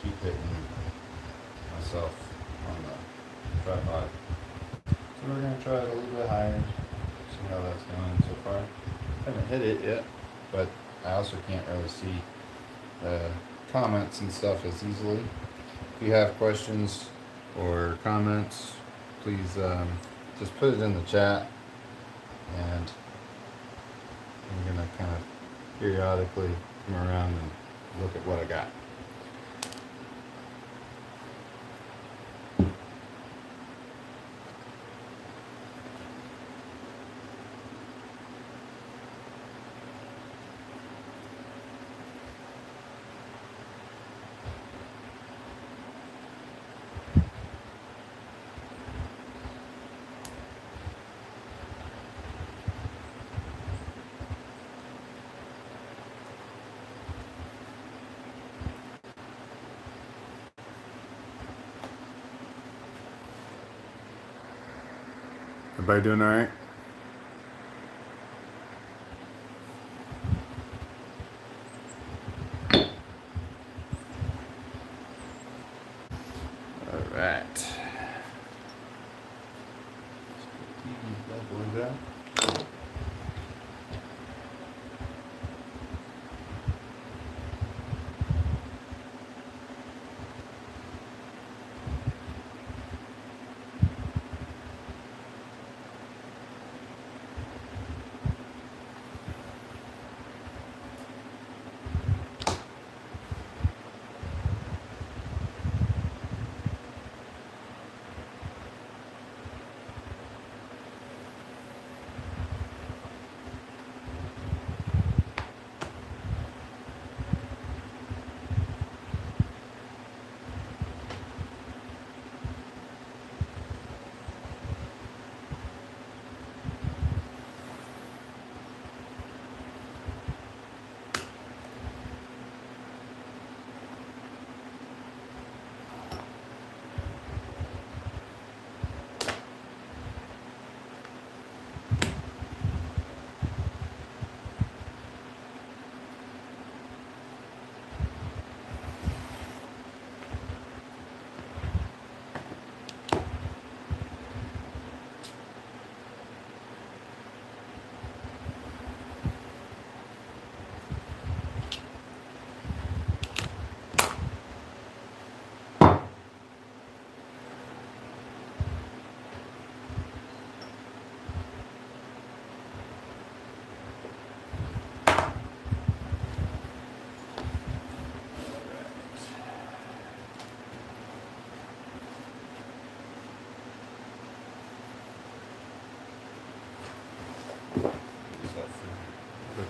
Keep hitting myself on the tripod. So we're going to try it a little bit higher, see how that's going so far. Haven't hit it yet, but I also can't really see the comments and stuff as easily. If you have questions or comments, please just put it in the chat, and I'm going to kind of periodically come around and look at what I got. Everybody doing all right? All right. That boy down.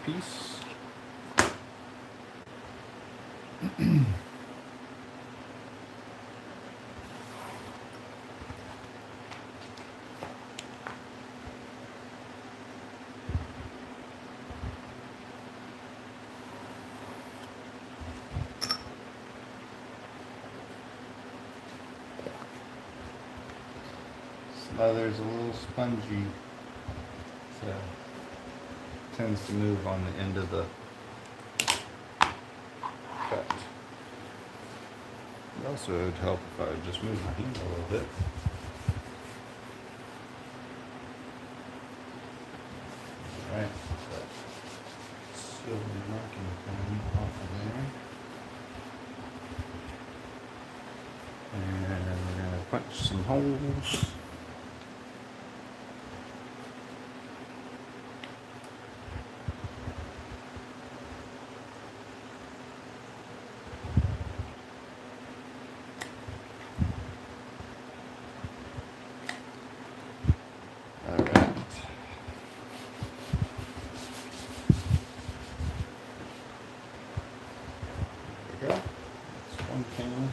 Piece. leather's a little spongy, so tends to move on the end of the cut. It also would help if I would just move my hand a little bit. Alright, silver marking pen off of there. And we're going to punch some holes. Alright. There we go. That's one panel.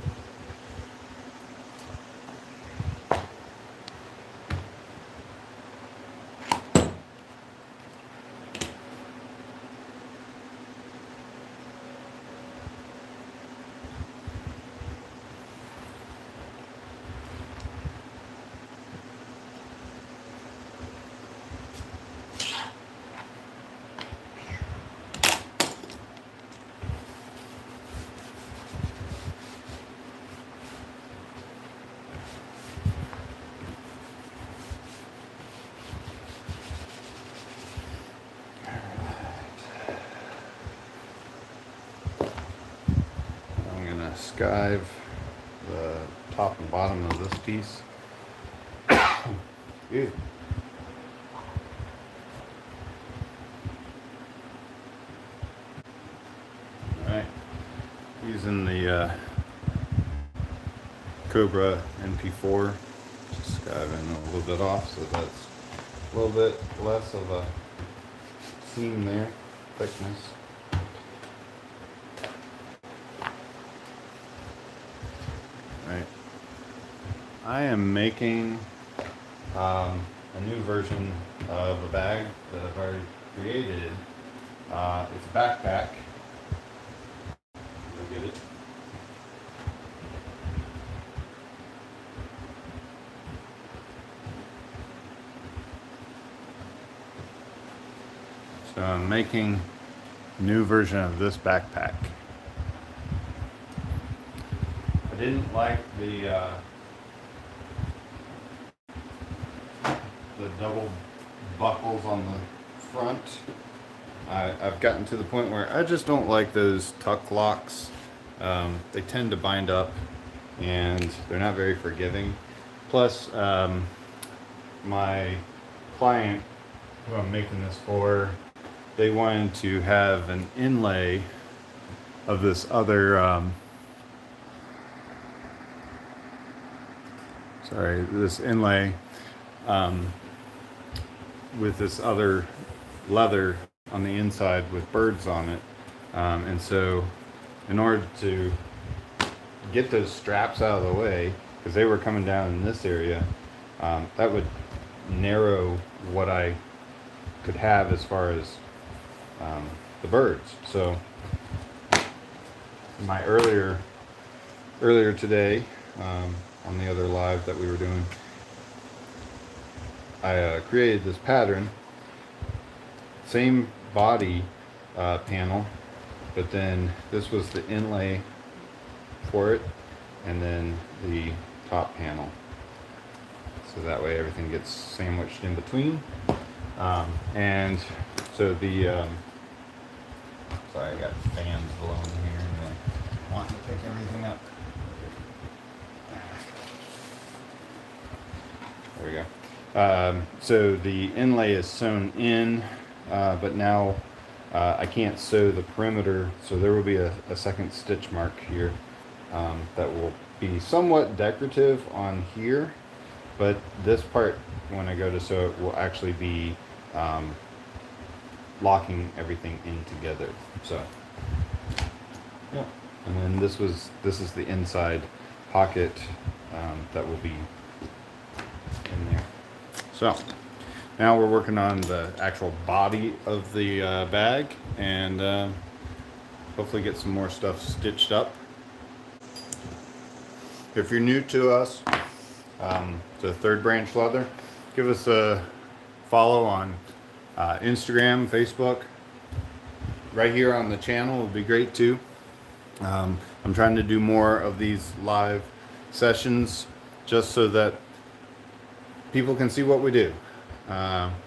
Skive the top and bottom of this piece. Excuse me. Alright, using the Cobra NP4, just skiving a little bit off so that's a little bit less of a seam there, thickness. Right. I am making a new version of a bag that I've already created. It's a backpack. Go get it. So I'm making a new version of this backpack. I didn't like the double buckles on the front. I've gotten to the point where I just don't like those tuck locks. They tend to bind up and they're not very forgiving. Plus, my client who I'm making this for, they wanted to have an inlay of this other this inlay with this other leather on the inside with birds on it. And so in order to get those straps out of the way, because they were coming down in this area, that would narrow what I could have as far as the birds. So my earlier today, on the other live that we were doing, I created this pattern, same body panel, but then this was the inlay for it, and then the top panel. So that way everything gets sandwiched in between. And so the, sorry, I got fans blowing here and I want to pick everything up. There we go. So the inlay is sewn in, but now I can't sew the perimeter, so there will be a second stitch mark here that will be somewhat decorative on here, but this part, when I go to sew it, will actually be locking everything in together. So yeah, and then this is the inside pocket that will be in there. So now we're working on the actual body of the bag, and hopefully get some more stuff stitched up. If you're new to us, to Third Branch Leather. Give us a follow on Instagram, Facebook. Right here on the channel would be great too. I'm trying to do more of these live sessions just so that people can see what we do.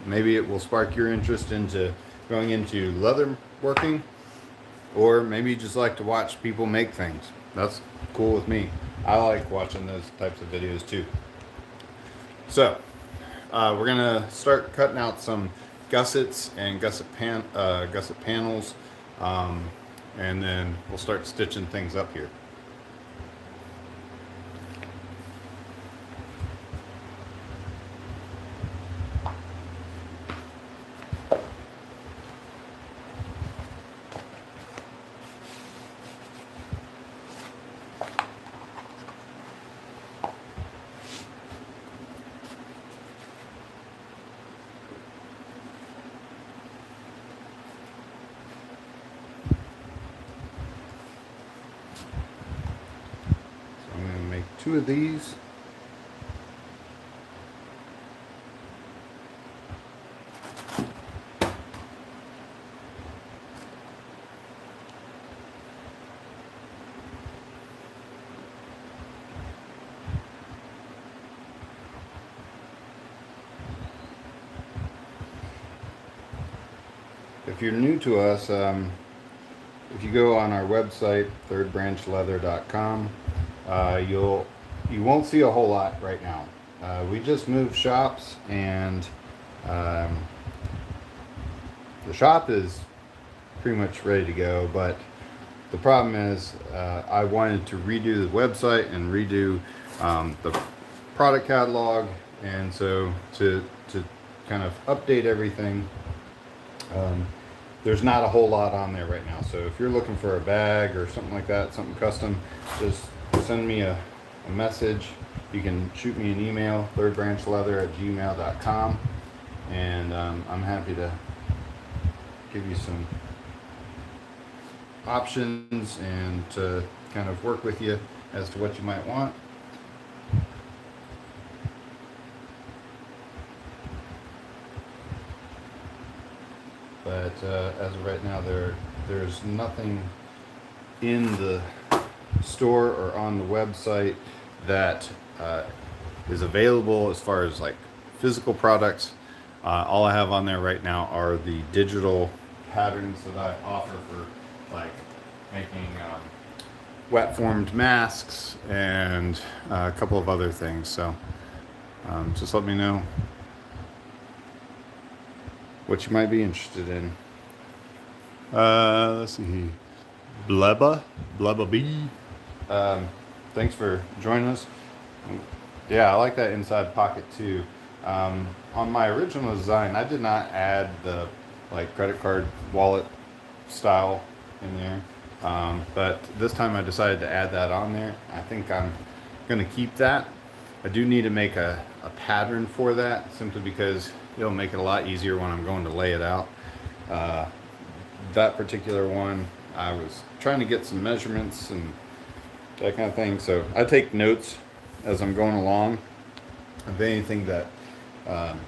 Maybe it will spark your interest into going into leather working, or maybe you just like to watch people make things. That's cool with me. I like watching those types of videos too. So we're gonna start cutting out some gussets and gusset panels, and then we'll start stitching things up here. I'm going to make 2 of these. If you're new to us, if you go on our website, thirdbranchleather.com, you won't see a whole lot right now. We just moved shops, and the shop is pretty much ready to go, but the problem is I wanted to redo the website and redo the product catalog, and so to kind of update everything, there's not a whole lot on there right now. So if you're looking for a bag or something like that, something custom, just send me a message. You can shoot me an email, thirdbranchleather@gmail.com, and I'm happy to give you some options and to kind of work with you as to what you might want. But as of right now, there's nothing in the store or on the website that is available as far as like physical products. All I have on there right now are the digital patterns that I offer for like making wet formed masks and a couple of other things. So just let me know what you might be interested in. Let's see. Bleba B. Thanks for joining us. Yeah, I like that inside pocket too. On my original design, I did not add the like credit card wallet style in there, but this time I decided to add that on there. I think I'm gonna keep that. I do need to make a pattern for that, simply because it'll make it a lot easier when I'm going to lay it out. That particular one, I was trying to get some measurements and that kind of thing, so I take notes as I'm going along of anything that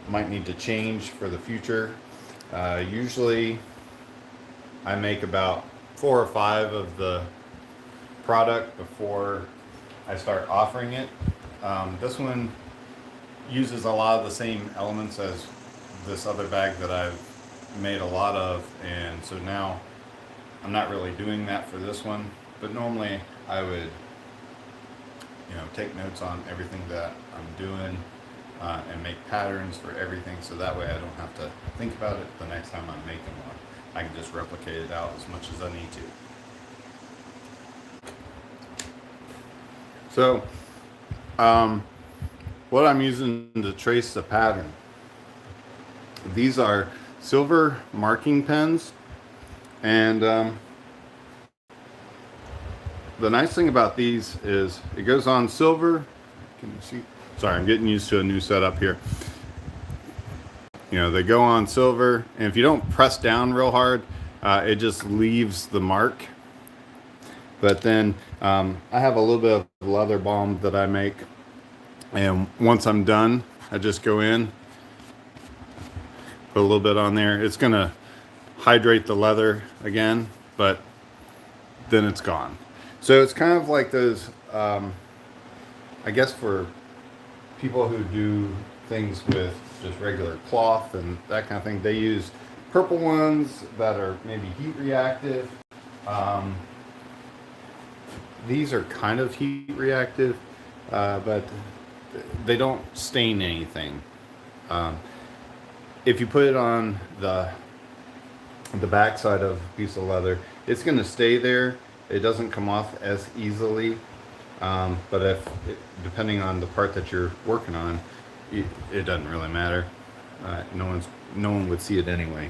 might need to change for the future. Usually I make about 4 or 5 of the product before I start offering it. This one uses a lot of the same elements as this other bag that I've made a lot of, and so now I'm not really doing that for this one, but normally I would take notes on everything that I'm doing and make patterns for everything, so that way I don't have to think about it the next time I'm making one. I can just replicate it out as much as I need to. So what I'm using to trace the pattern, these are silver marking pens, and the nice thing about these is it goes on silver. Can you see? Sorry, I'm getting used to a new setup here. They go on silver, and if you don't press down real hard, it just leaves the mark. But then I have a little bit of leather balm that I make, And once I'm done, I just go in, put a little bit on there. It's gonna hydrate the leather again, but then it's gone. So it's kind of like those, I guess for people who do things with just regular cloth and that kind of thing, they use purple ones that are maybe heat reactive. Um, these are kind of heat reactive, but they don't stain anything. Um, if you put it on the backside of a piece of leather, it's going to stay there. It doesn't come off as easily. But depending on the part that you're working on, it doesn't really matter. No one would see it anyway.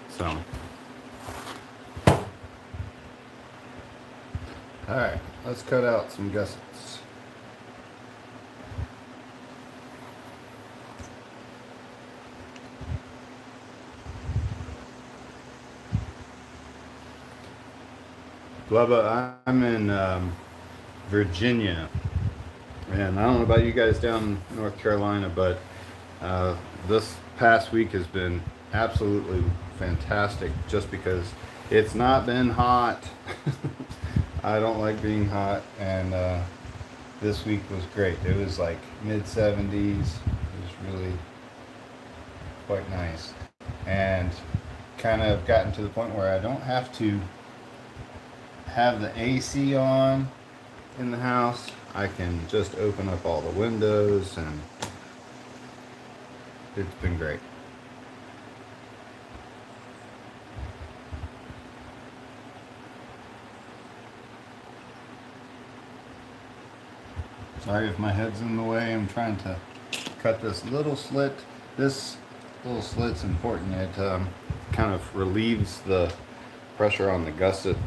So, all right, let's cut out some gussets. Bubba, I'm in Virginia, and I don't know about you guys down in North Carolina, but this past week has been absolutely fantastic just because it's not been hot. I don't like being hot, and this week was great. It was like mid 70s. It was really quite nice, and kind of gotten to the point where I don't have to have the AC on in the house. I can just open up all the windows, and it's been great. Sorry if my head's in the way. I'm trying to cut this little slit. This little slit's important. It kind of relieves the pressure on the gusset.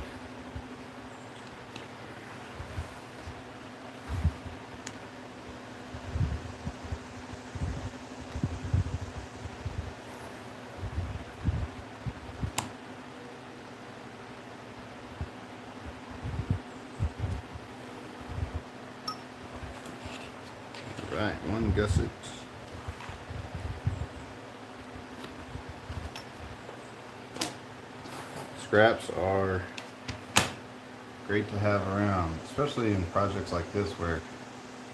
Right, one gusset. Scraps are great to have around, especially in projects like this where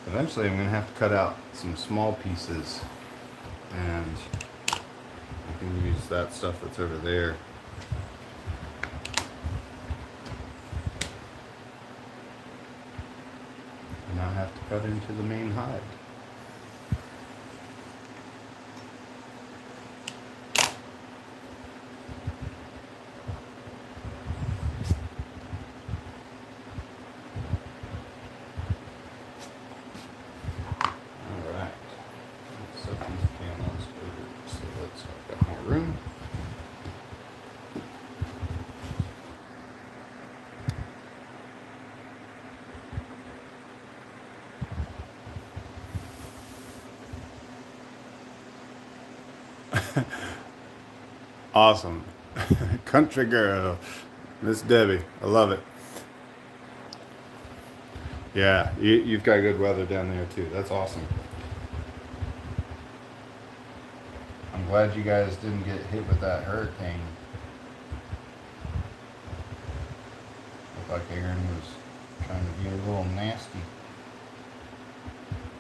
eventually I'm going to have to cut out some small pieces, and I can use that stuff that's over there. And not have to cut into the main hide. Alright, set these panels over so that's got more room. Awesome. Country girl, Miss Debbie. I love it. Yeah, you've got good weather down there too. That's awesome. I'm glad you guys didn't get hit with that hurricane. Looked like Aaron was trying to be a little nasty.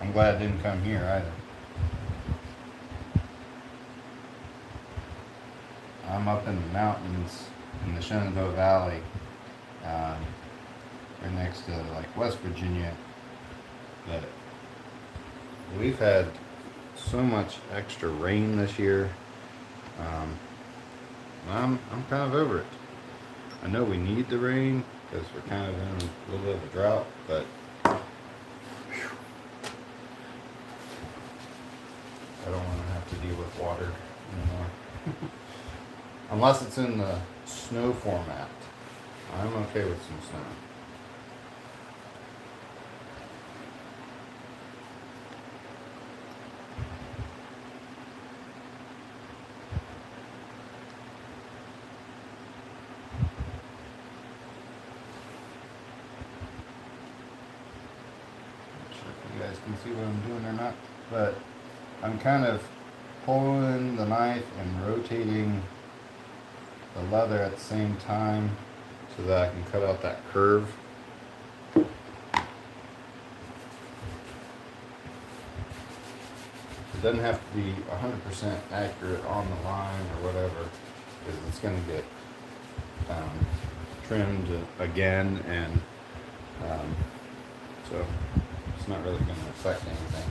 I'm glad it didn't come here either. I'm up in the mountains in the Shenandoah Valley. We're next to like West Virginia, but we've had so much extra rain this year. Um, I'm kind of over it. I know we need the rain because we're kind of in a little bit of a drought, but whew, I don't want to have to deal with water anymore. Unless it's in the snow format. I'm okay with some snow. Not sure if you guys can can see what I'm doing or not, but I'm kind of pulling the knife and rotating the leather at the same time so that I can cut out that curve. It doesn't have to be 100% accurate on the line or whatever, because it's going to get trimmed again, and so it's not really going to affect anything.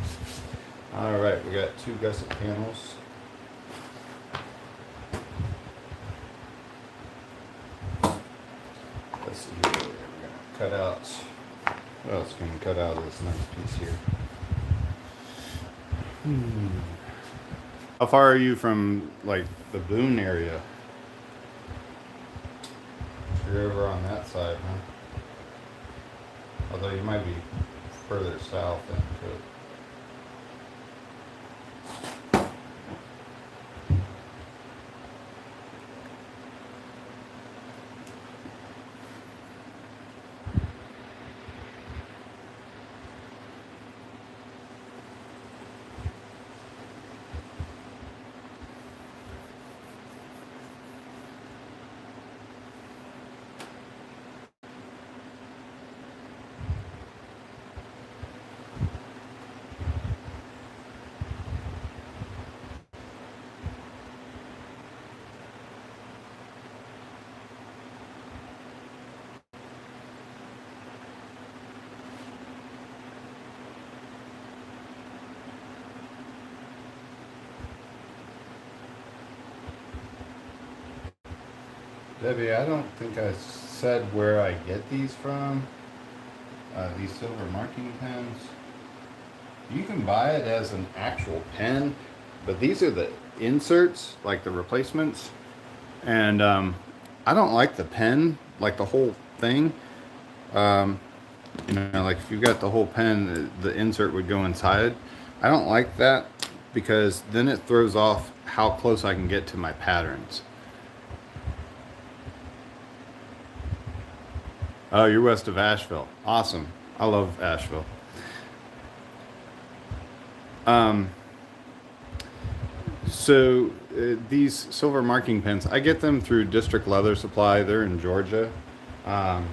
All right, we got 2 gusset panels. Let's see here. We're going to cut out. Well, it's going to cut out this nice piece here. How far are you from like the Boone area? You're over on that side, huh? Although you might be further south than could. Debbie, I don't think I said where I get these from. These silver marking pens. You can buy it as an actual pen, but these are the inserts, like the replacements. And I don't like the pen, like the whole thing. Like if you've got the whole pen, the insert would go inside. I don't like that because then it throws off how close I can get to my patterns. Oh, you're west of Asheville. Awesome. I love Asheville. These silver marking pens, I get them through District Leather Supply. They're in Georgia. And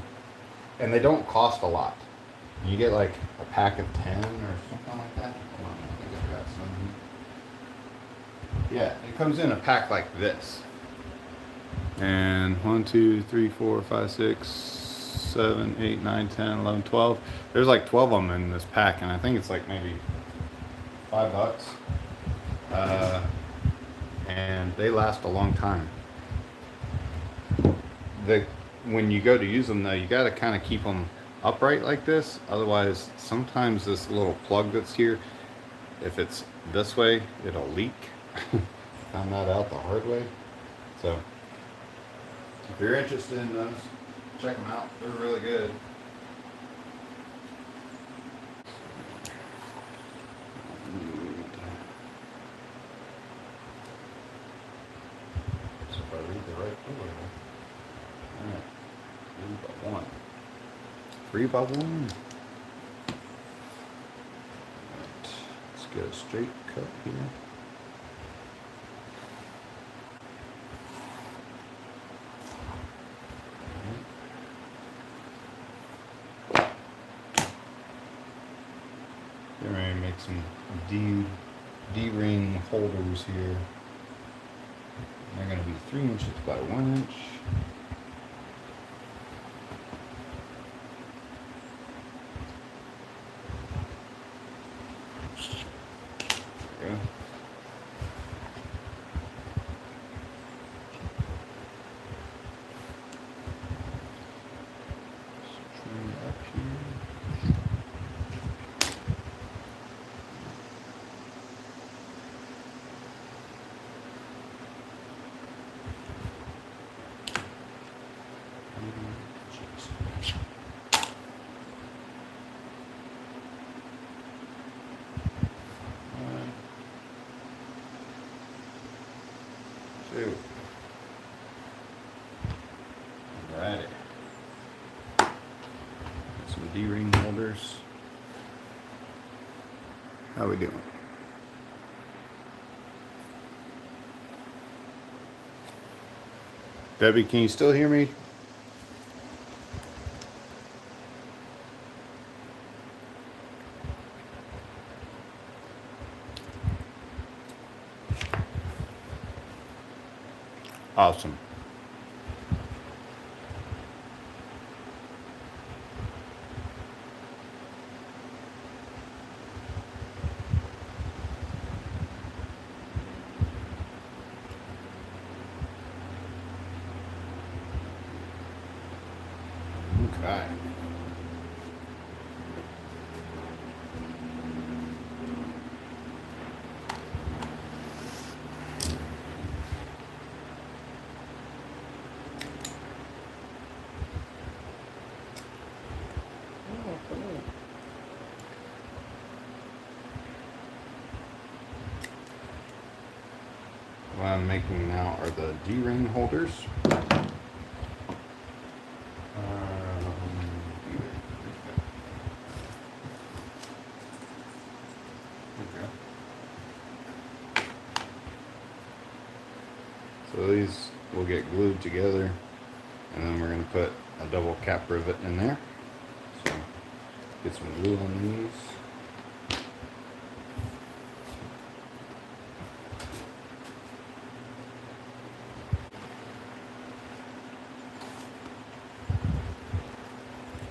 they don't cost a lot. You get like a pack of 10 or something like that. Hold on, I think I've got some. Yeah, it comes in a pack like this. And 1, 2, 3, 4, 5, 6, 7, 8, 9, 10, 11, 12. There's like 12 of them in this pack, and I think it's like maybe $5. And they last a long time. When you go to use them though, you got to kind of keep them upright like this. Otherwise, sometimes this little plug that's here, if it's this way, it'll leak. Found that out the hard way. So if you're interested in those, check them out. They're really good. So if I read the right order. Alright. 3 by 1. 3 by 1. Alright. Let's get a straight cut here. They're going to make some D-ring holders here. They're going to be 3 inches by 1 inch. There we go. Just trim up here. Alrighty. Some D-ring holders. How we doing? Debbie, can you still hear me? Awesome. Okay. What I'm making now are the D-ring holders. Okay. So these will get glued together, and then we're going to put a double cap rivet in there. So get some glue on these.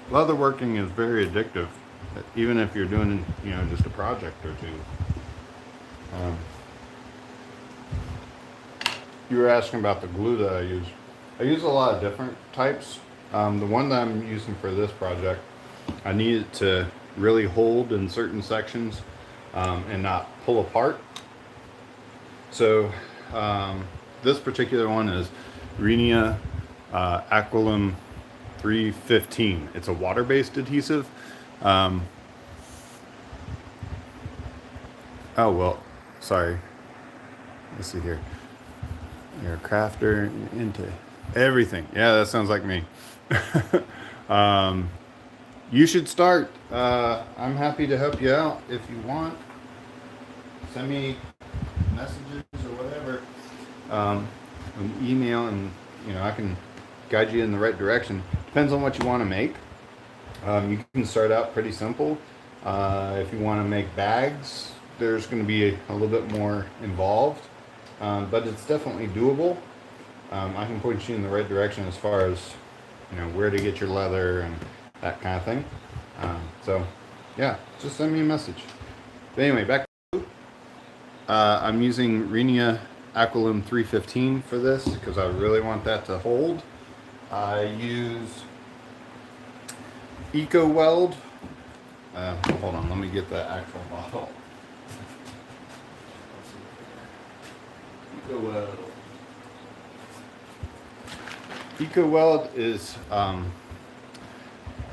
Leather working is very addictive, even if you're doing, just a project or two. You were asking about the glue that I use. I use a lot of different types. The one that I'm using for this project, I need it to really hold in certain sections and not pull apart. So this particular one is Renia Aquilum 315. It's a water-based adhesive. Oh, well, sorry. Let's see here. You're a crafter, you're into everything. Yeah, that sounds like me. You should start. I'm happy to help you out if you want. Send me messages or whatever. An email, and I can guide you in the right direction. Depends on what you want to make. You can start out pretty simple. If you want to make bags, there's going to be a little bit more involved, but it's definitely doable. I can point you in the right direction as far as where to get your leather and that kind of thing. So yeah, just send me a message. But anyway, back to I'm using Renia Aquilum 315 for this because I really want that to hold. I use Eco Weld. Hold on, let me get the actual bottle. Eco Weld. Eco Weld is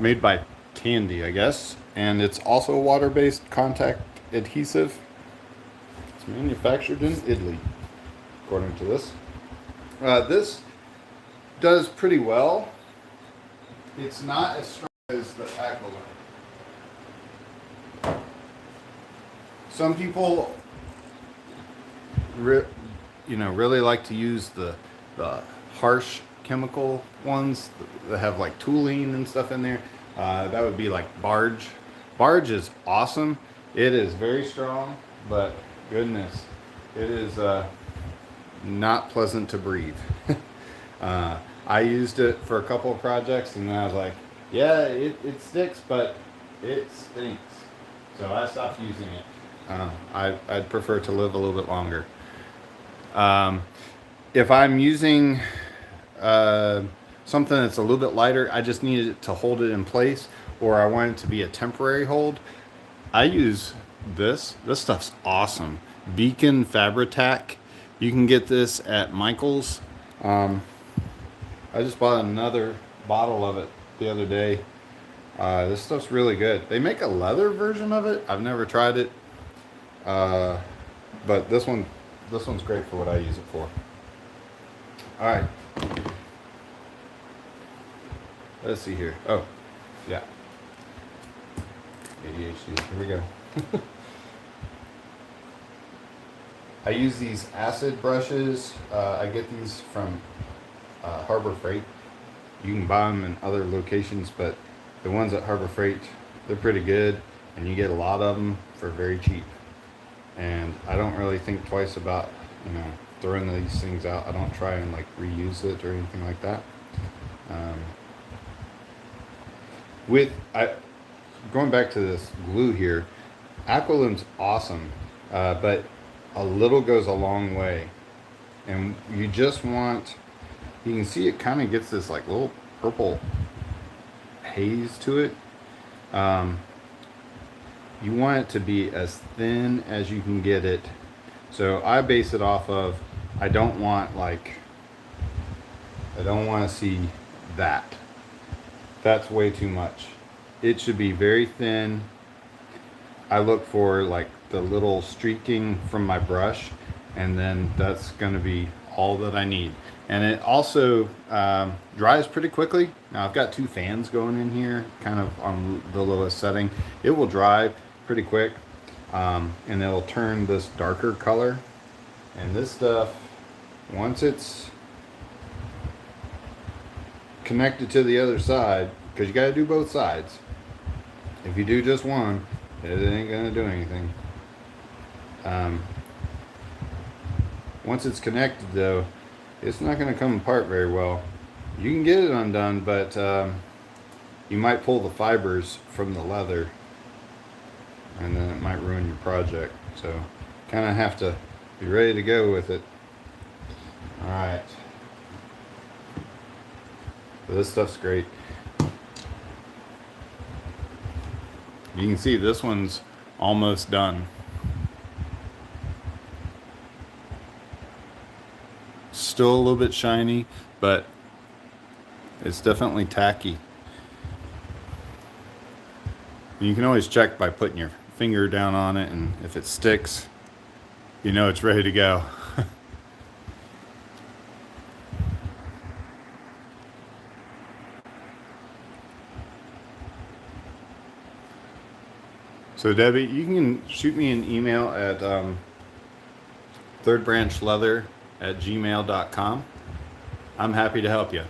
made by Tandy, I guess, and it's also a water-based contact adhesive. It's manufactured in Italy, according to this. This does pretty well. It's not as strong as the Aquilum. Some people, really like to use the harsh chemical ones that have like toluene and stuff in there. That would be like Barge. Barge is awesome. It is very strong, but goodness, it is not pleasant to breathe. I used it for a couple of projects, and then I was like, yeah, it sticks, but it stinks. So I stopped using it. I'd prefer to live a little bit longer. If I'm using something that's a little bit lighter, I just need it to hold it in place, or I want it to be a temporary hold, I use this. This stuff's awesome. Beacon Fabri-Tac. You can get this at Michael's. I just bought another bottle of it the other day. This stuff's really good. They make a leather version of it. I've never tried it, but this one's great for what I use it for. All right. Let's see here. Oh, yeah. ADHD. Here we go. I use these acid brushes. I get these from Harbor Freight. You can buy them in other locations, but the ones at Harbor Freight, they're pretty good, and you get a lot of them for very cheap. And I don't really think twice about, throwing these things out. I don't try and like reuse it or anything like that. Um, with I Going back to this glue here, Aqualume's awesome, but a little goes a long way. And you just want, you can see it kind of gets this like little purple haze to it. Um, you want it to be as thin as you can get it. So I base it off of, I don't want to see that. That's way too much. It should be very thin. I look for like the little streaking from my brush, and then that's going to be all that I need. And it also dries pretty quickly. Now I've got two fans going in here, kind of on the lowest setting. It will dry pretty quick, and it'll turn this darker color. And this stuff, once it's connected to the other side, because you got to do both sides. If you do just one, it ain't gonna do anything. Once it's connected though, it's not gonna come apart very well. You can get it undone, but you might pull the fibers from the leather, and then it might ruin your project. So kind of have to be ready to go with it. All right. So this stuff's great. You can see this one's almost done. Still a little bit shiny, but it's definitely tacky. You can always check by putting your finger down on it, and if it sticks, you know it's ready to go. So Debbie, you can shoot me an email at thirdbranchlleather@gmail.com. I'm happy to help you.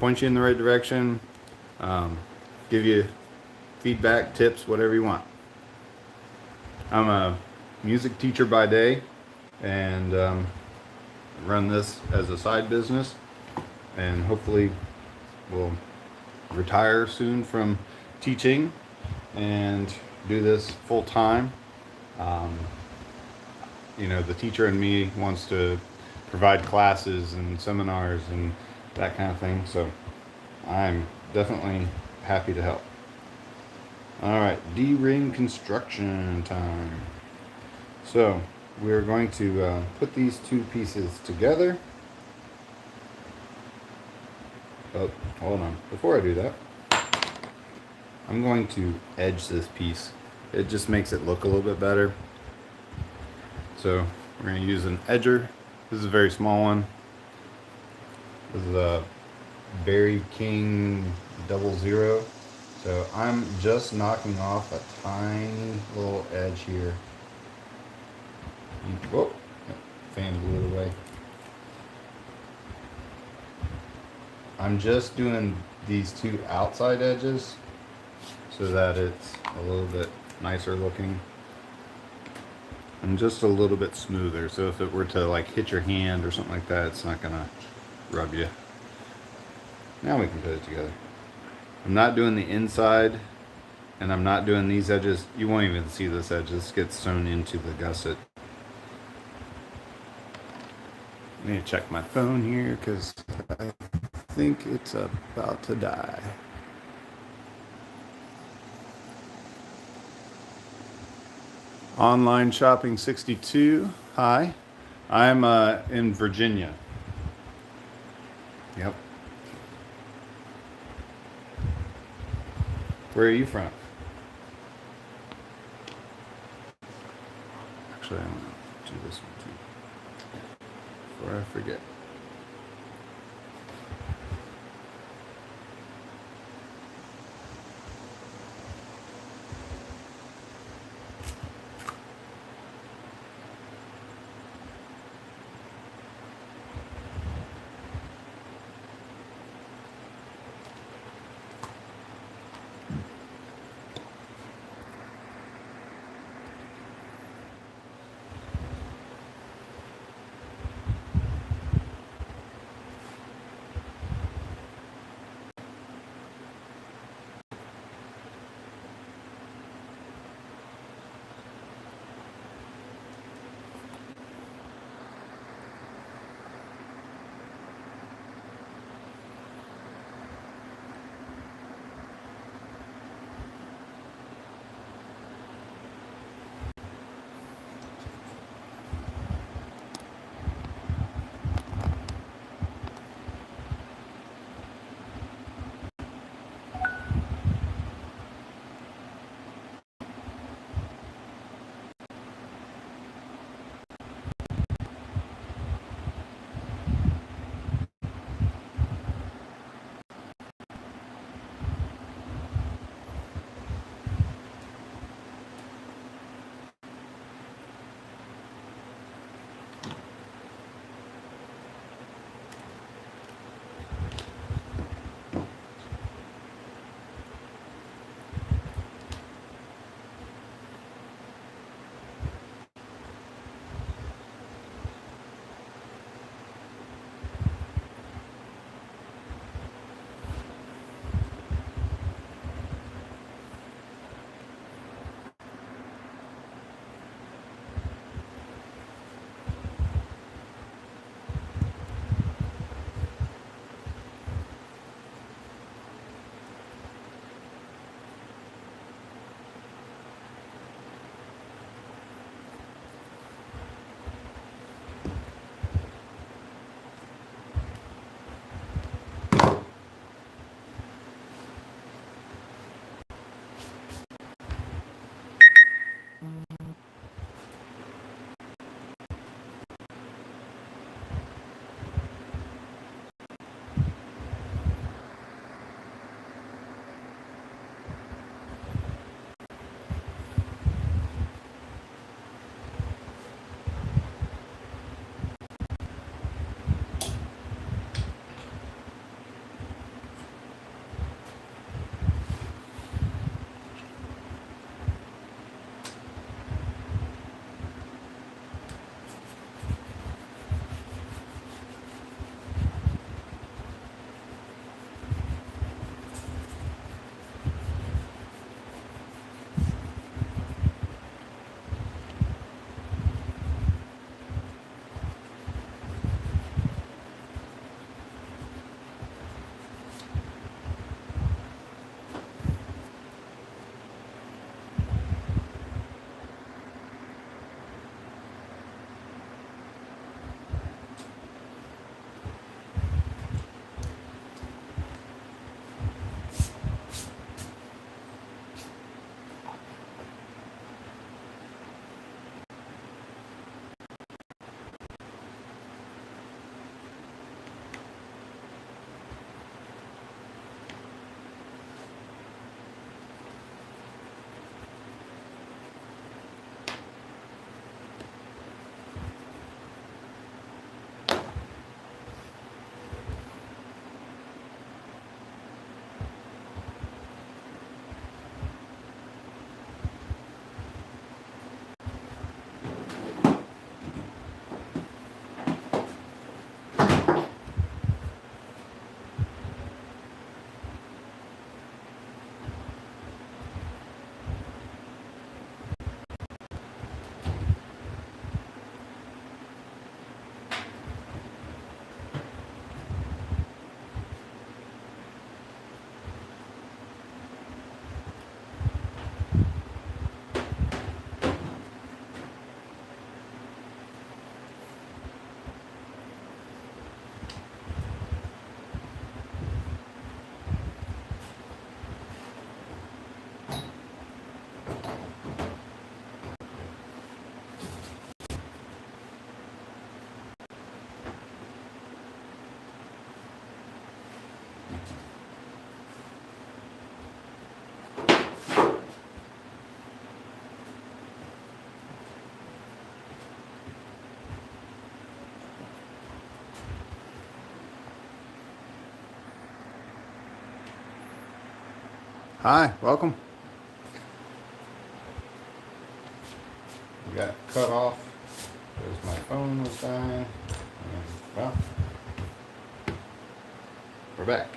Point you in the right direction, give you feedback, tips, whatever you want. I'm a music teacher by day, and run this as a side business, and hopefully will retire soon from teaching and do this full time. The teacher in me wants to provide classes and seminars and that kind of thing, so I'm definitely happy to help. All right, D-ring construction time. So we're going to put these two pieces together. Oh, hold on. Before I do that, I'm going to edge this piece. It just makes it look a little bit better. So we're going to use an edger. This is a very small one. This is a Berry King 00. So I'm just knocking off a tiny little edge here. Whoa, fan blew it away. I'm just doing these two outside edges so that it's a little bit nicer looking and just a little bit smoother. So if it were to like hit your hand or something like that, it's not gonna rub you. Now we can put it together. I'm not doing the inside, and I'm not doing these edges. You won't even see this edge. This gets sewn into the gusset. I need to check my phone here because I think it's about to die. Online Shopping 62. Hi. I'm in Virginia. Yep. Where are you from? Actually, I'm going to do this one too before I forget. Hi, welcome. We got cut off because my phone was dying. And, well, we're back.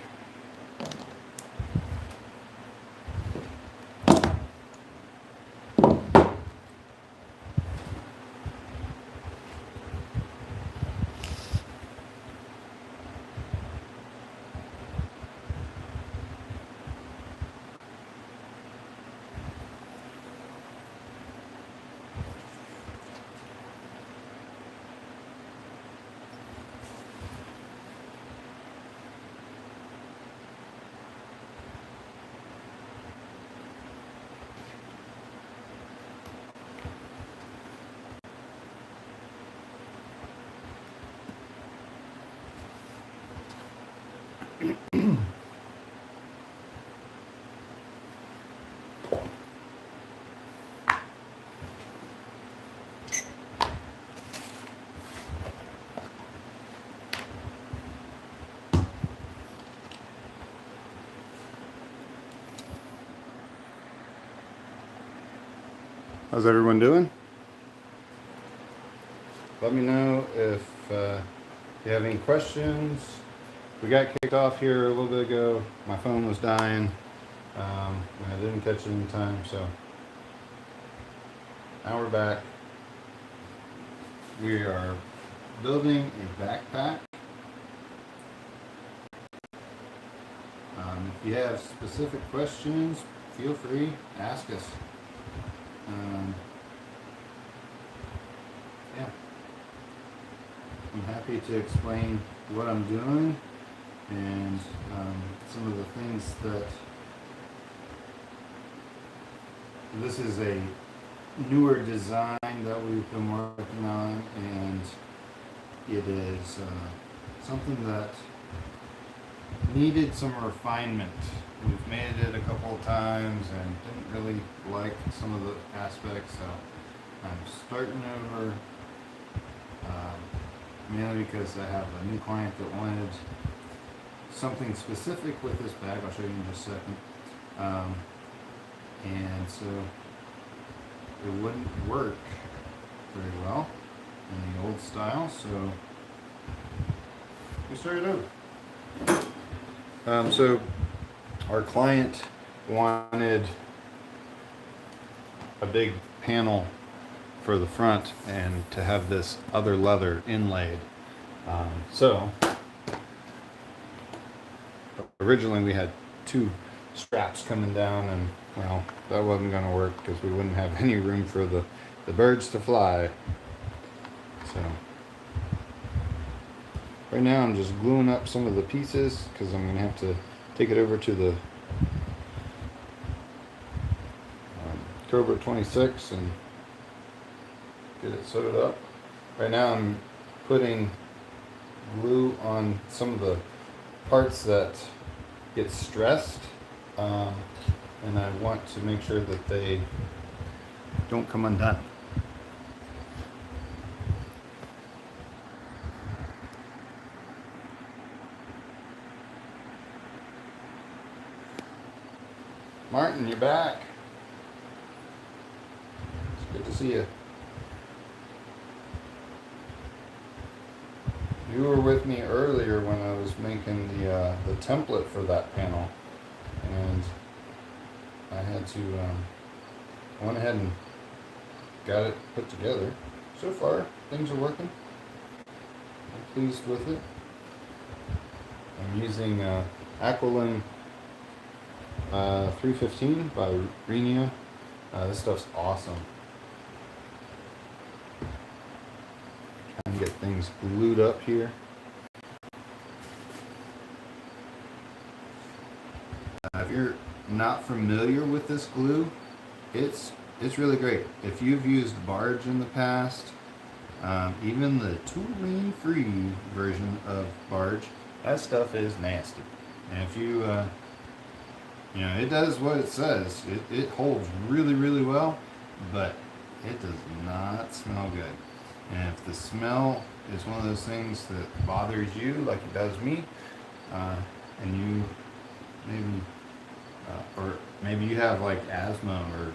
How's everyone doing? Let me know if you have any questions. We got kicked off here a little bit ago. My phone was dying. And I didn't catch it in time, so now we're back. We are building a backpack. If you have specific questions, feel free to ask us. Yeah, I'm happy to explain what I'm doing and some of the things that this is a newer design that we've been working on, and it is something that needed some refinement. We've made it a couple of times and didn't really like some of the aspects, so I'm starting over, mainly because I have a new client that wanted something specific with this bag. I'll show you in just a second. And so it wouldn't work very well in the old style, so we started over. So our client wanted a big panel for the front and to have this other leather inlaid. So originally we had two straps coming down, and well, that wasn't going to work because we wouldn't have any room for the birds to fly. So right now I'm just gluing up some of the pieces because I'm going to have to take it over to the Cobra 26 and get it sewed up. Right now I'm putting glue on some of the parts that get stressed, and I want to make sure that they don't come undone. Martin, you're back. It's good to see you. You were with me earlier when I was making the template for that panel, and I had to went ahead and got it put together. So far, things are working. I'm pleased with it. I'm using Aquilin 315 by Renia. This stuff's awesome. Trying to get things glued up here. If you're not familiar with this glue, it's really great. If you've used Barge in the past, even the toluene-free version of Barge, that stuff is nasty. And if you, it does what it says. It holds really, really well, but it does not smell good. And if the smell is one of those things that bothers you, like it does me, and you maybe, or maybe you have like asthma or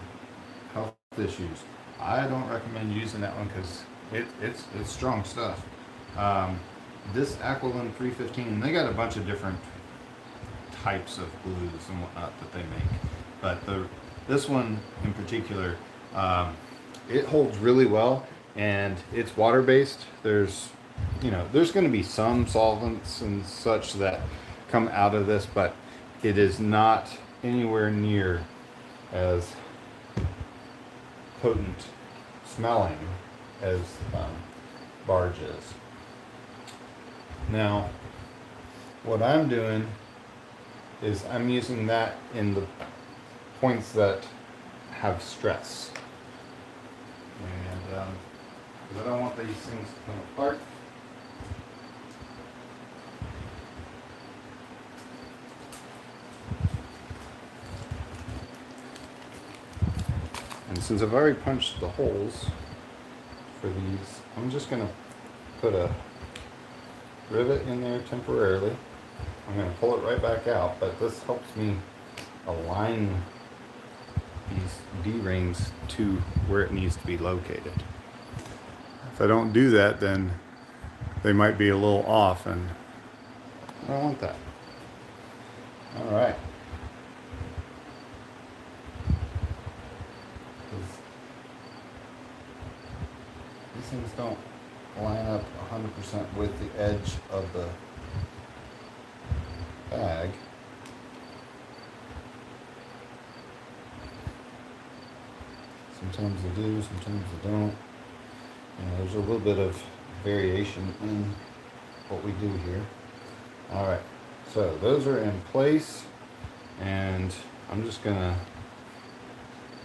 health issues, I don't recommend using that one because it's strong stuff. This Aqualin 315, they got a bunch of different types of glues and whatnot that they make, but this one in particular, it holds really well, and it's water based. There's going to be some solvents and such that come out of this, but it is not anywhere near as potent smelling as barge is. Now, what I'm doing is I'm using that in the points that have stress. And 'cause I don't want these things to come apart. And since I've already punched the holes for these, I'm just going to put a rivet in there temporarily. I'm going to pull it right back out, but this helps me align these D-rings to where it needs to be located. If I don't do that, then they might be a little off, and I don't want that. All right. These things don't line up 100% with the edge of the bag. Sometimes they do, sometimes they don't. There's a little bit of variation in what we do here. All right, so those are in place, and I'm just gonna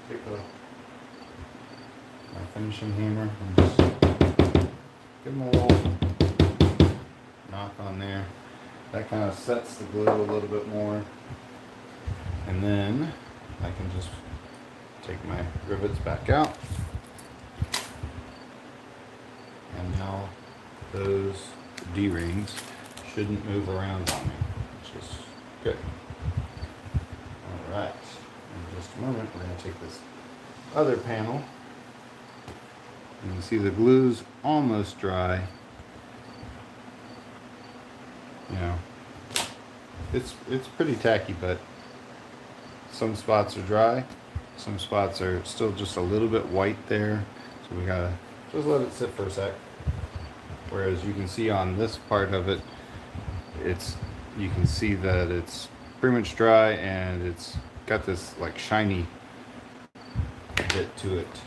take my finishing hammer and just give them a little knock on there. That kind of sets the glue a little bit more, and then I can just take my rivets back out, and now those D-rings shouldn't move around on me, which is good. All right, in just a moment we're going to take this other panel. You can see the glue's almost dry. It's pretty tacky, but some spots are dry, some spots are still just a little bit white there, so we gotta just let it sit for a sec. Whereas you can see on this part of it, you can see that it's pretty much dry, and it's got this like shiny bit to it.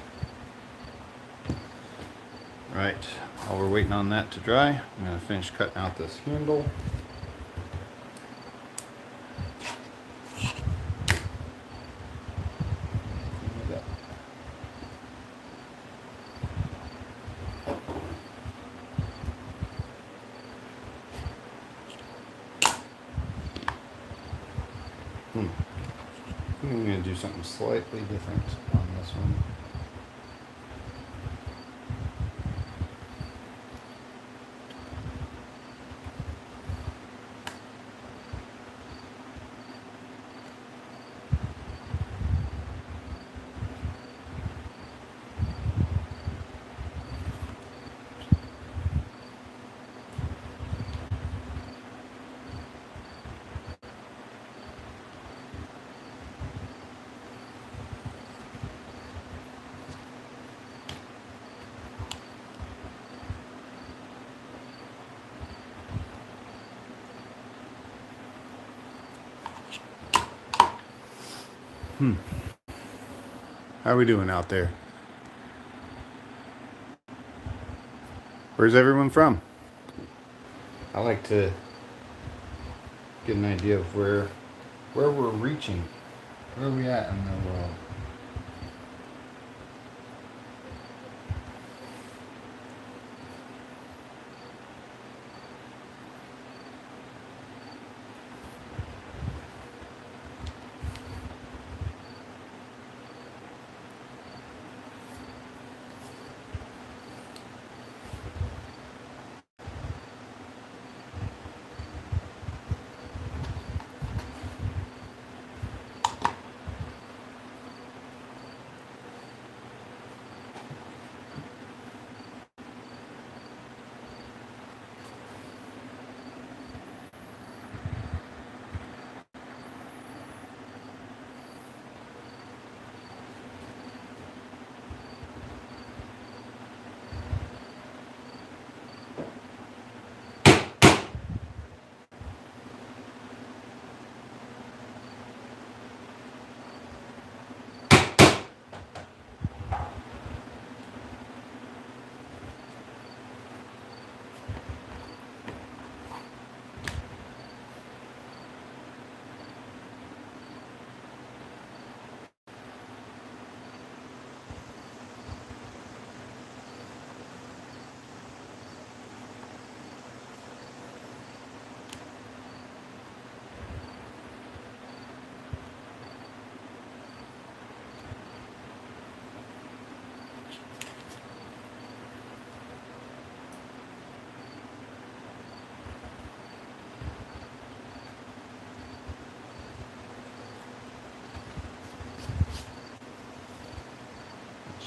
Right, while we're waiting on that to dry, I'm going to finish cutting out this handle. I'm going to do something slightly different on this one. How are we doing out there? Where's everyone from? I like to get an idea of where we're reaching. Where are we at in the world?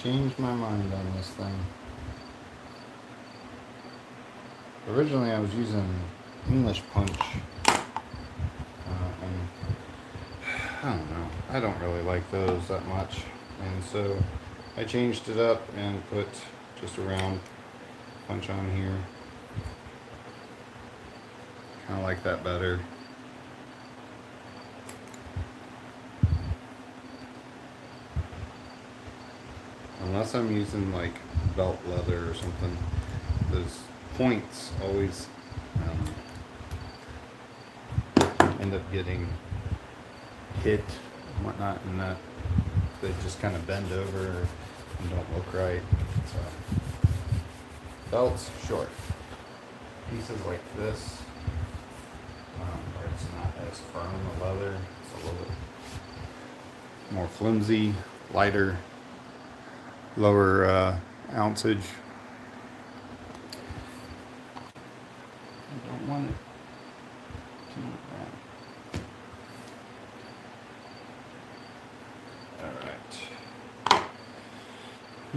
changed my mind on this thing. Originally I was using English punch, and I don't know, I don't really like those that much, and so I changed it up and put just a round punch on here. Kind of like that better. Unless I'm using like belt leather or something, those points always end up getting hit and whatnot, and that they just kind of bend over and don't look right. So belts, short pieces like this, where it's not as firm the leather, it's a little bit more flimsy, lighter, lower ounceage. I don't want it to move around. Alright.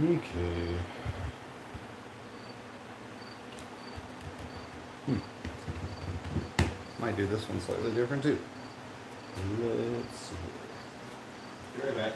Okay. Might do this one slightly different too. Let's see. Be right back.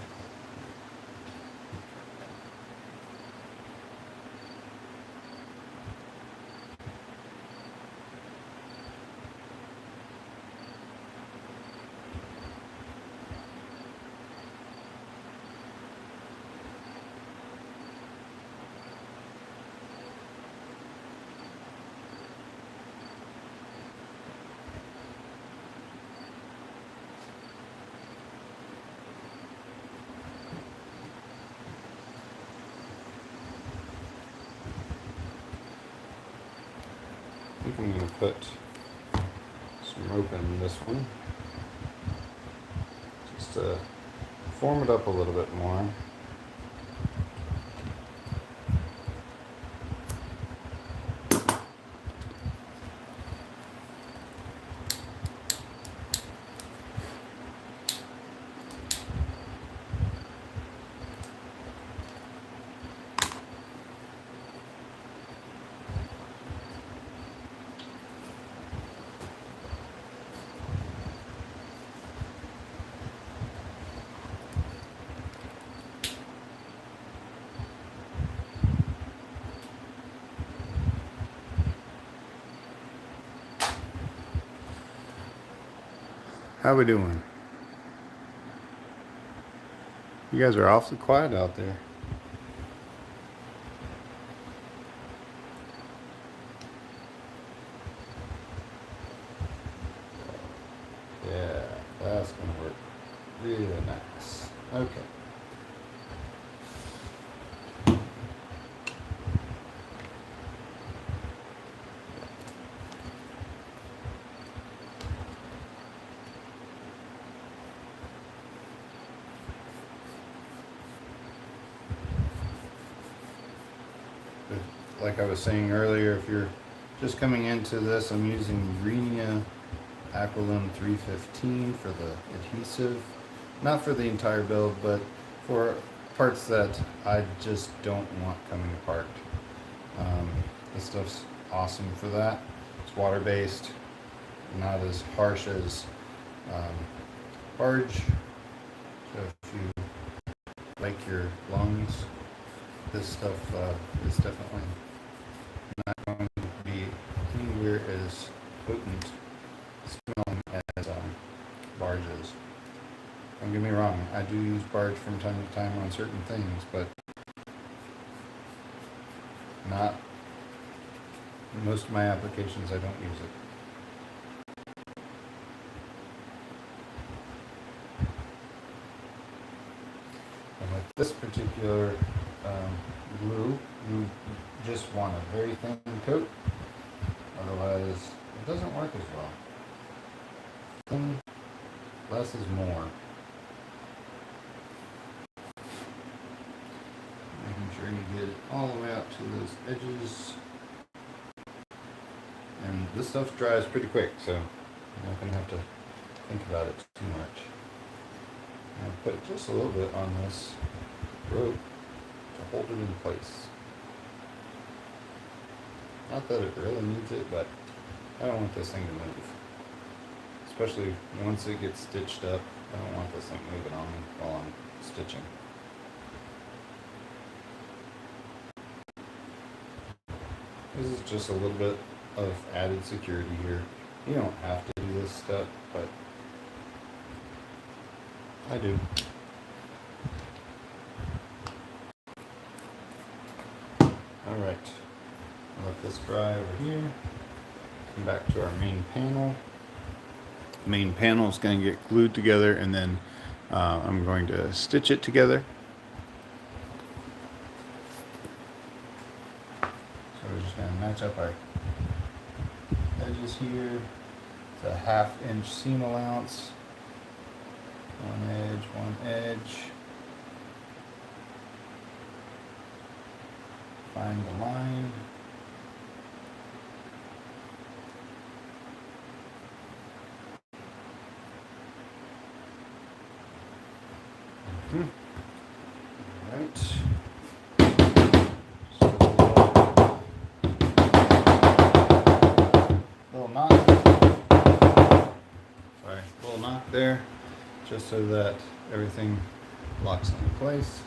I think I'm going to put some rope in this one just to form it up a little bit more. How we doing? You guys are awfully quiet out there. Yeah, that's gonna work really nice. Okay. Like I was saying earlier, if you're just coming into this, I'm using Renia Aquilum 315 for the adhesive. Not for the entire build, but for parts that I just don't want coming apart. This stuff's awesome for that. It's water-based, not as harsh as barge. So if you like your lungs, this stuff is definitely not going to be anywhere as potent smelling as barges. Don't get me wrong, I do use barge from time to time on certain things, but not most of my applications. I don't use it. And with this particular glue, you just want a very thin coat, otherwise it doesn't work as well. Thin, less is more. Making sure you get it all the way out to those edges. And this stuff dries pretty quick, so you're not going to have to think about it too much. I'll put just a little bit on this rope to hold it in place. Not that it really needs it, but I don't want this thing to move. Especially once it gets stitched up, I don't want this thing moving on me while I'm stitching. This is just a little bit of added security here. You don't have to do this step, but I do. Alright, let this dry over here. Come back to our main panel. Main panel is going to get glued together, and then I'm going to stitch it together. So we're just going to match up our edges here. It's a 1/2 inch seam allowance. One edge, one edge. Find the line. Alright. So little knot. Sorry, little knot there, just so that everything locks into place.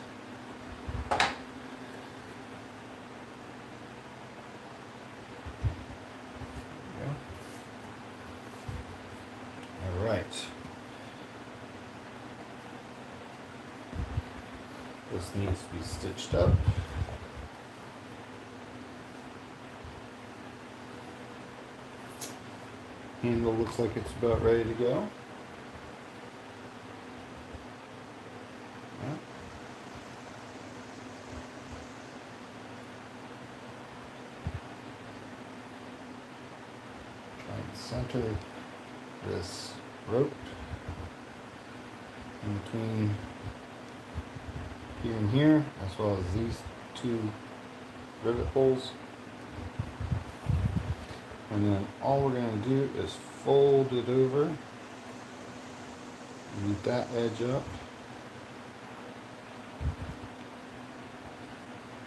Alright. This needs to be stitched up. Handle looks like it's about ready to go. Yeah. Try and center this rope in between here and here, as well as these 2 rivet holes. And then all we're going to do is fold it over, meet that edge up,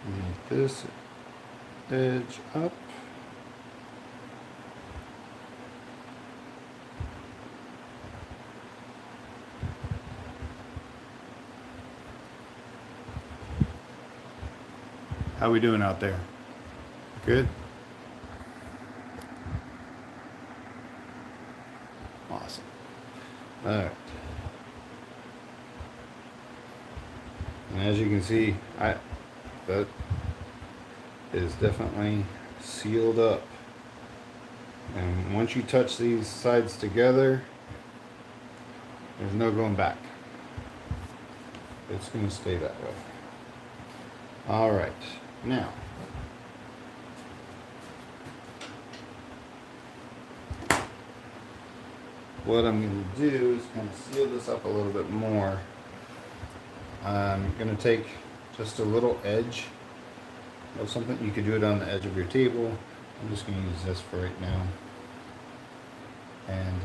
meet this edge up, how we doing out there? Good? Awesome. Alright. And as you can see, that is definitely sealed up. And once you touch these sides together, there's no going back. It's going to stay that way. Alright, now what I'm going to do is kind of seal this up a little bit more. I'm going to take just a little edge of something. You could do it on the edge of your table. I'm just going to use this for right now. And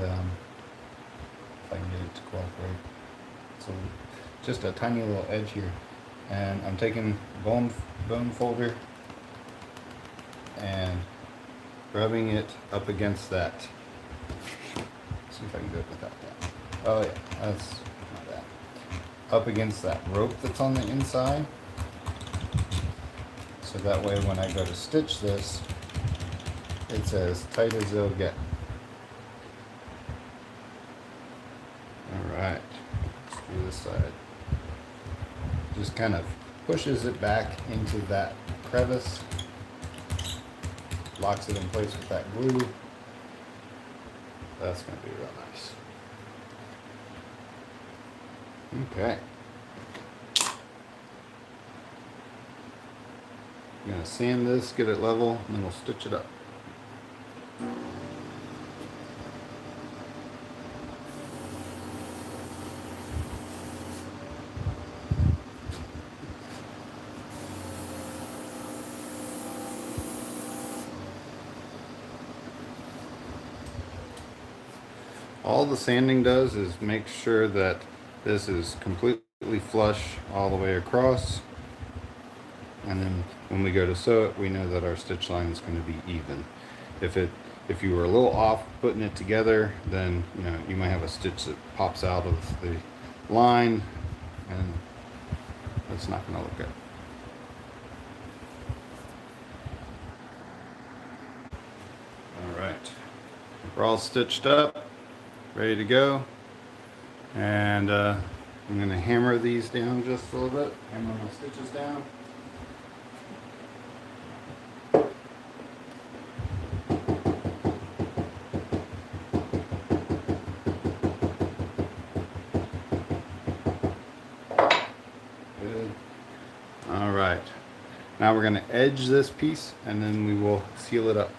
if I can get it to cooperate. So just a tiny little edge here. And I'm taking bone folder and rubbing it up against that. Let's see if I can do it without that. Oh yeah, that's not bad. Up against that rope that's on the inside. So that way when I go to stitch this, it's as tight as it'll get. Alright, let's do this side. Just kind of pushes it back into that crevice, locks it in place with that glue. That's going to be real nice. Okay. I'm going to sand this, get it level, and then we'll stitch it up. All the sanding does is make sure that this is completely flush all the way across. And then when we go to sew it, we know that our stitch line is going to be even. If you were a little off putting it together, then you might have a stitch that pops out of the line, and that's not going to look good. All right, we're all stitched up, ready to go, and I'm going to hammer these down just a little bit. Hammer my stitches down. Good. All right. Now we're going to edge this piece, and then we will seal it up.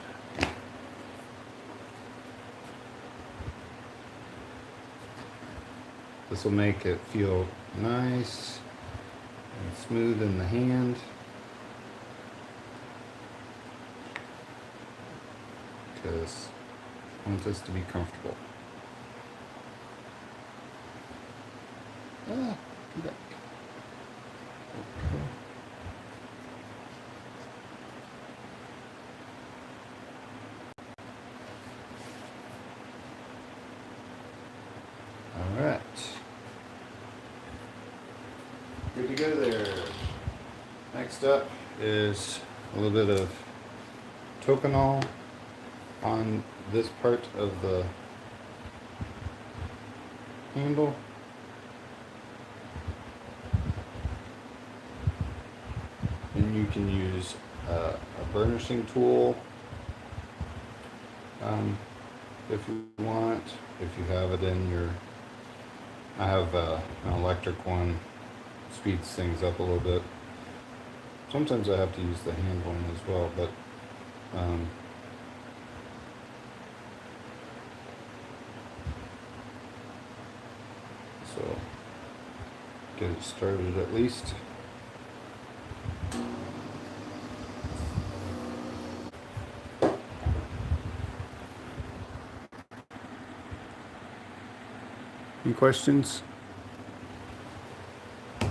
This will make it feel nice and smooth in the hand. Because I want this to be comfortable. Come back. Okay. All right. Good to go there. Next up is a little bit of Tokonol on this part of the handle. And you can use a burnishing tool if you want. If you have it in your, I have an electric one, speeds things up a little bit. Sometimes I have to use the hand one as well, but so get it started at least. Any questions? All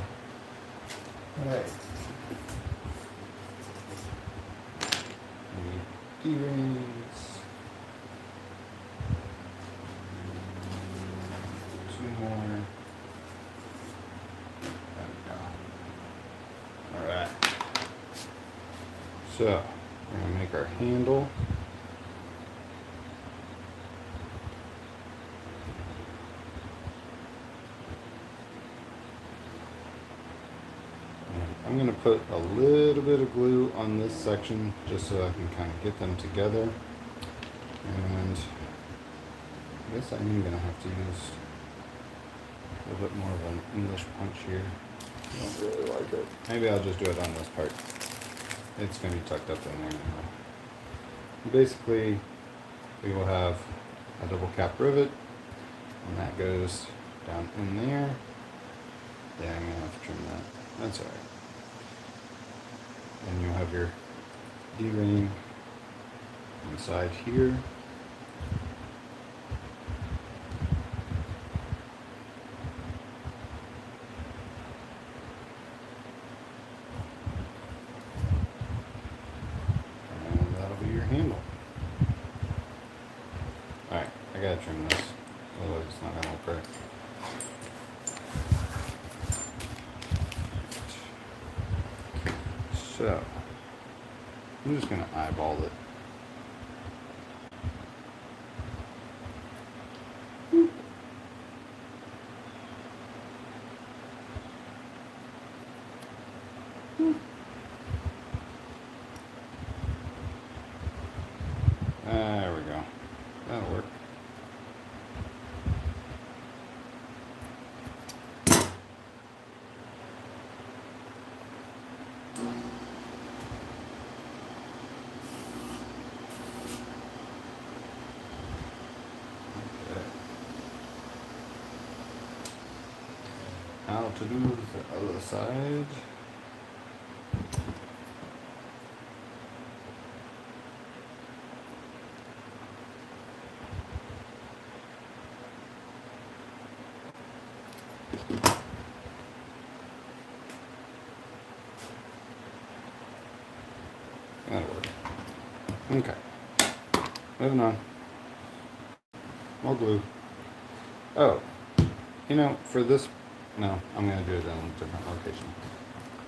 right. D-rings. 2 more. There we go. All right. So we're going to make our handle. I'm going to put a little bit of glue on this section just so I can kind of get them together. And I guess I am going to have to use a little bit more of an English punch here. I don't really like it. Maybe I'll just do it on this part. It's going to be tucked up in there now. Basically, we will have a double cap rivet, and that goes down in there. Yeah, I'm going to have to trim that. That's all right. And you'll have your D-ring inside here. And that'll be your handle. Alright, I gotta trim this, otherwise it's not gonna look right. So, I'm just going to eyeball it. There we go. That'll work. Now to do the other side. Okay, moving on. More glue. Oh, for this, no, I'm gonna do it in a different location.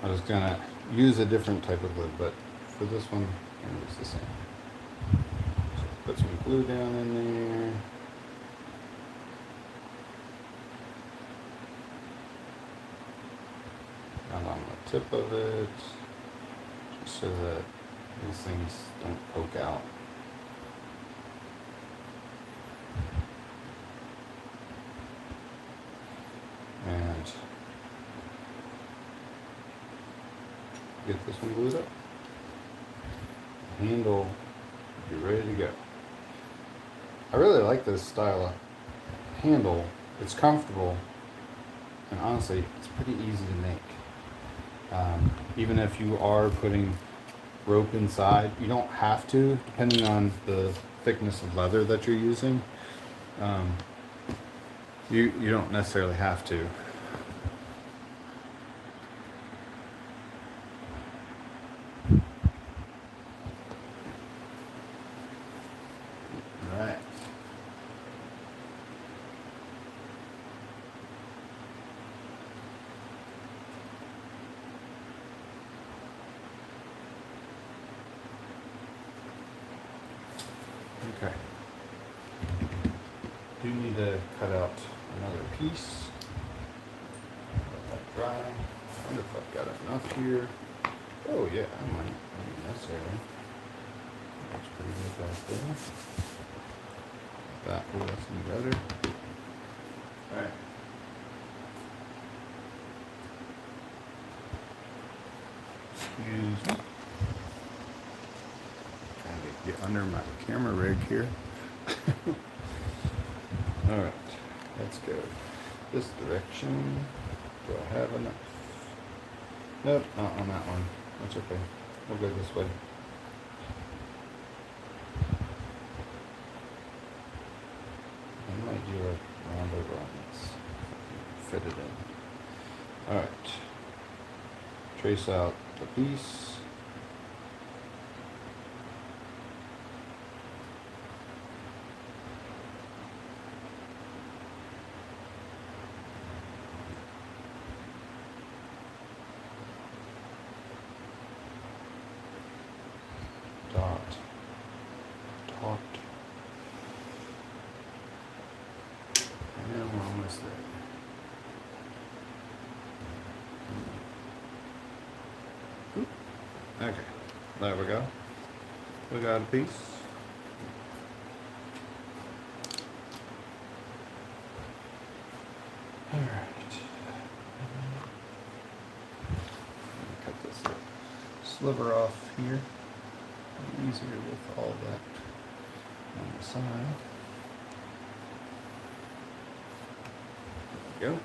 I was gonna use a different type of glue, but for this one, I'm gonna use the same. So put some glue down in there. Down on the tip of it, just so that these things don't poke out. And get this one glued up. The handle, be ready to go. I really like this style of handle. It's comfortable, and honestly, it's pretty easy to make. Even if you are putting rope inside, you don't have to, depending on the thickness of leather that you're using. You don't necessarily have to. All right. Okay. Do need to cut out another piece. Let that dry. I wonder if I've got enough here. Oh yeah, I might need necessarily. Looks pretty good back there. That will listen better. Alright. Excuse me. Trying to get under my camera rig here. Alright, let's go this direction. Do I have enough? Nope, not on that one. That's okay. We'll go this way. I might do a round over on this. Fit it in. Alright. Trace out the piece. Dot. And we're almost there. Okay, there we go. We got a piece. All right. Cut this sliver off here. Easier with all that on the side. There we go.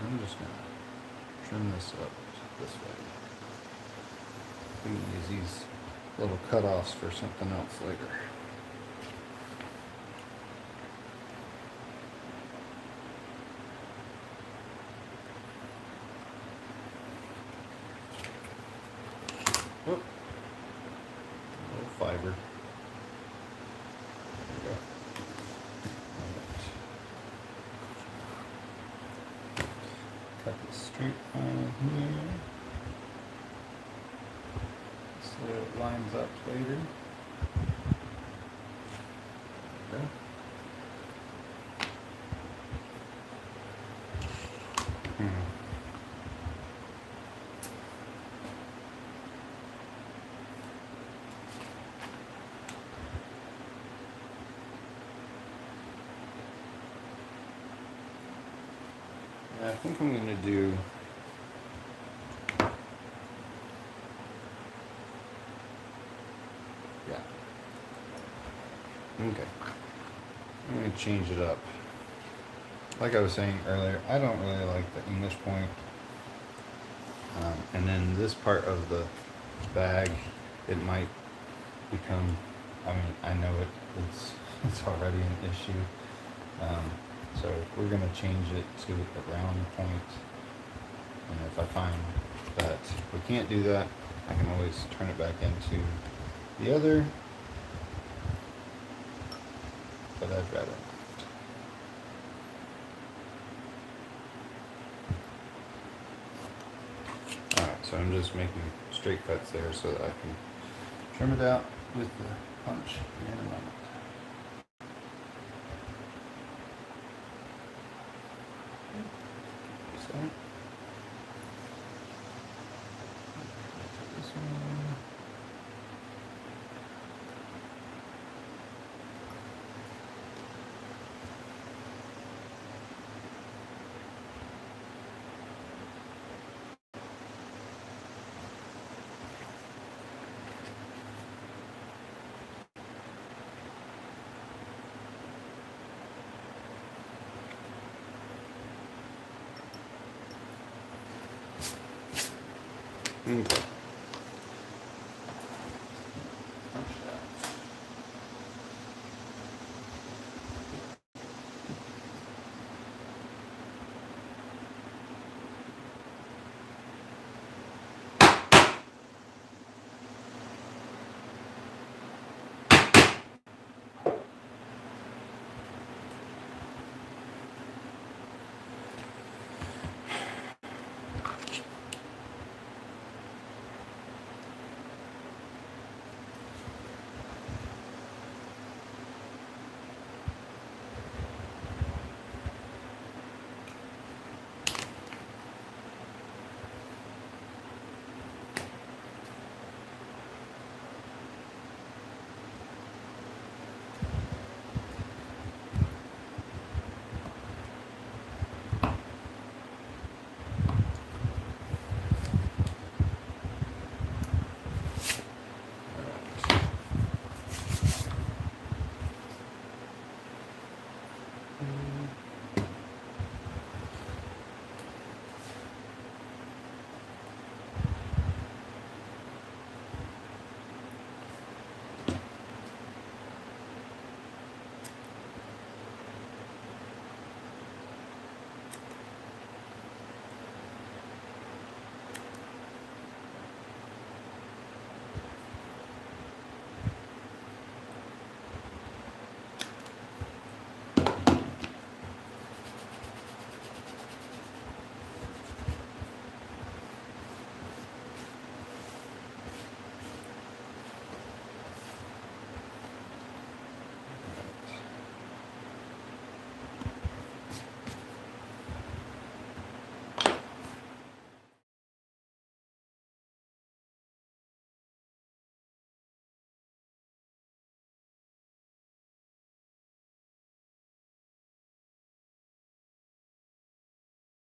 I'm just gonna trim this up this way. We can use these little cutoffs for something else later. Oh, a little fiber. There we go. Cut the straight line here, so it lines up later. There we go. I think I'm going to do okay. I'm going to change it up. Like I was saying earlier, I don't really like the English point. And then this part of the bag, it might become, I mean, I know it's already an issue. So we're going to change it to a round point. And if I find But if we can't do that, I can always turn it back into the other, but I'd rather not. Alright, so I'm just making straight cuts there so that I can trim it out with the punch in a moment. So, this one. Okay.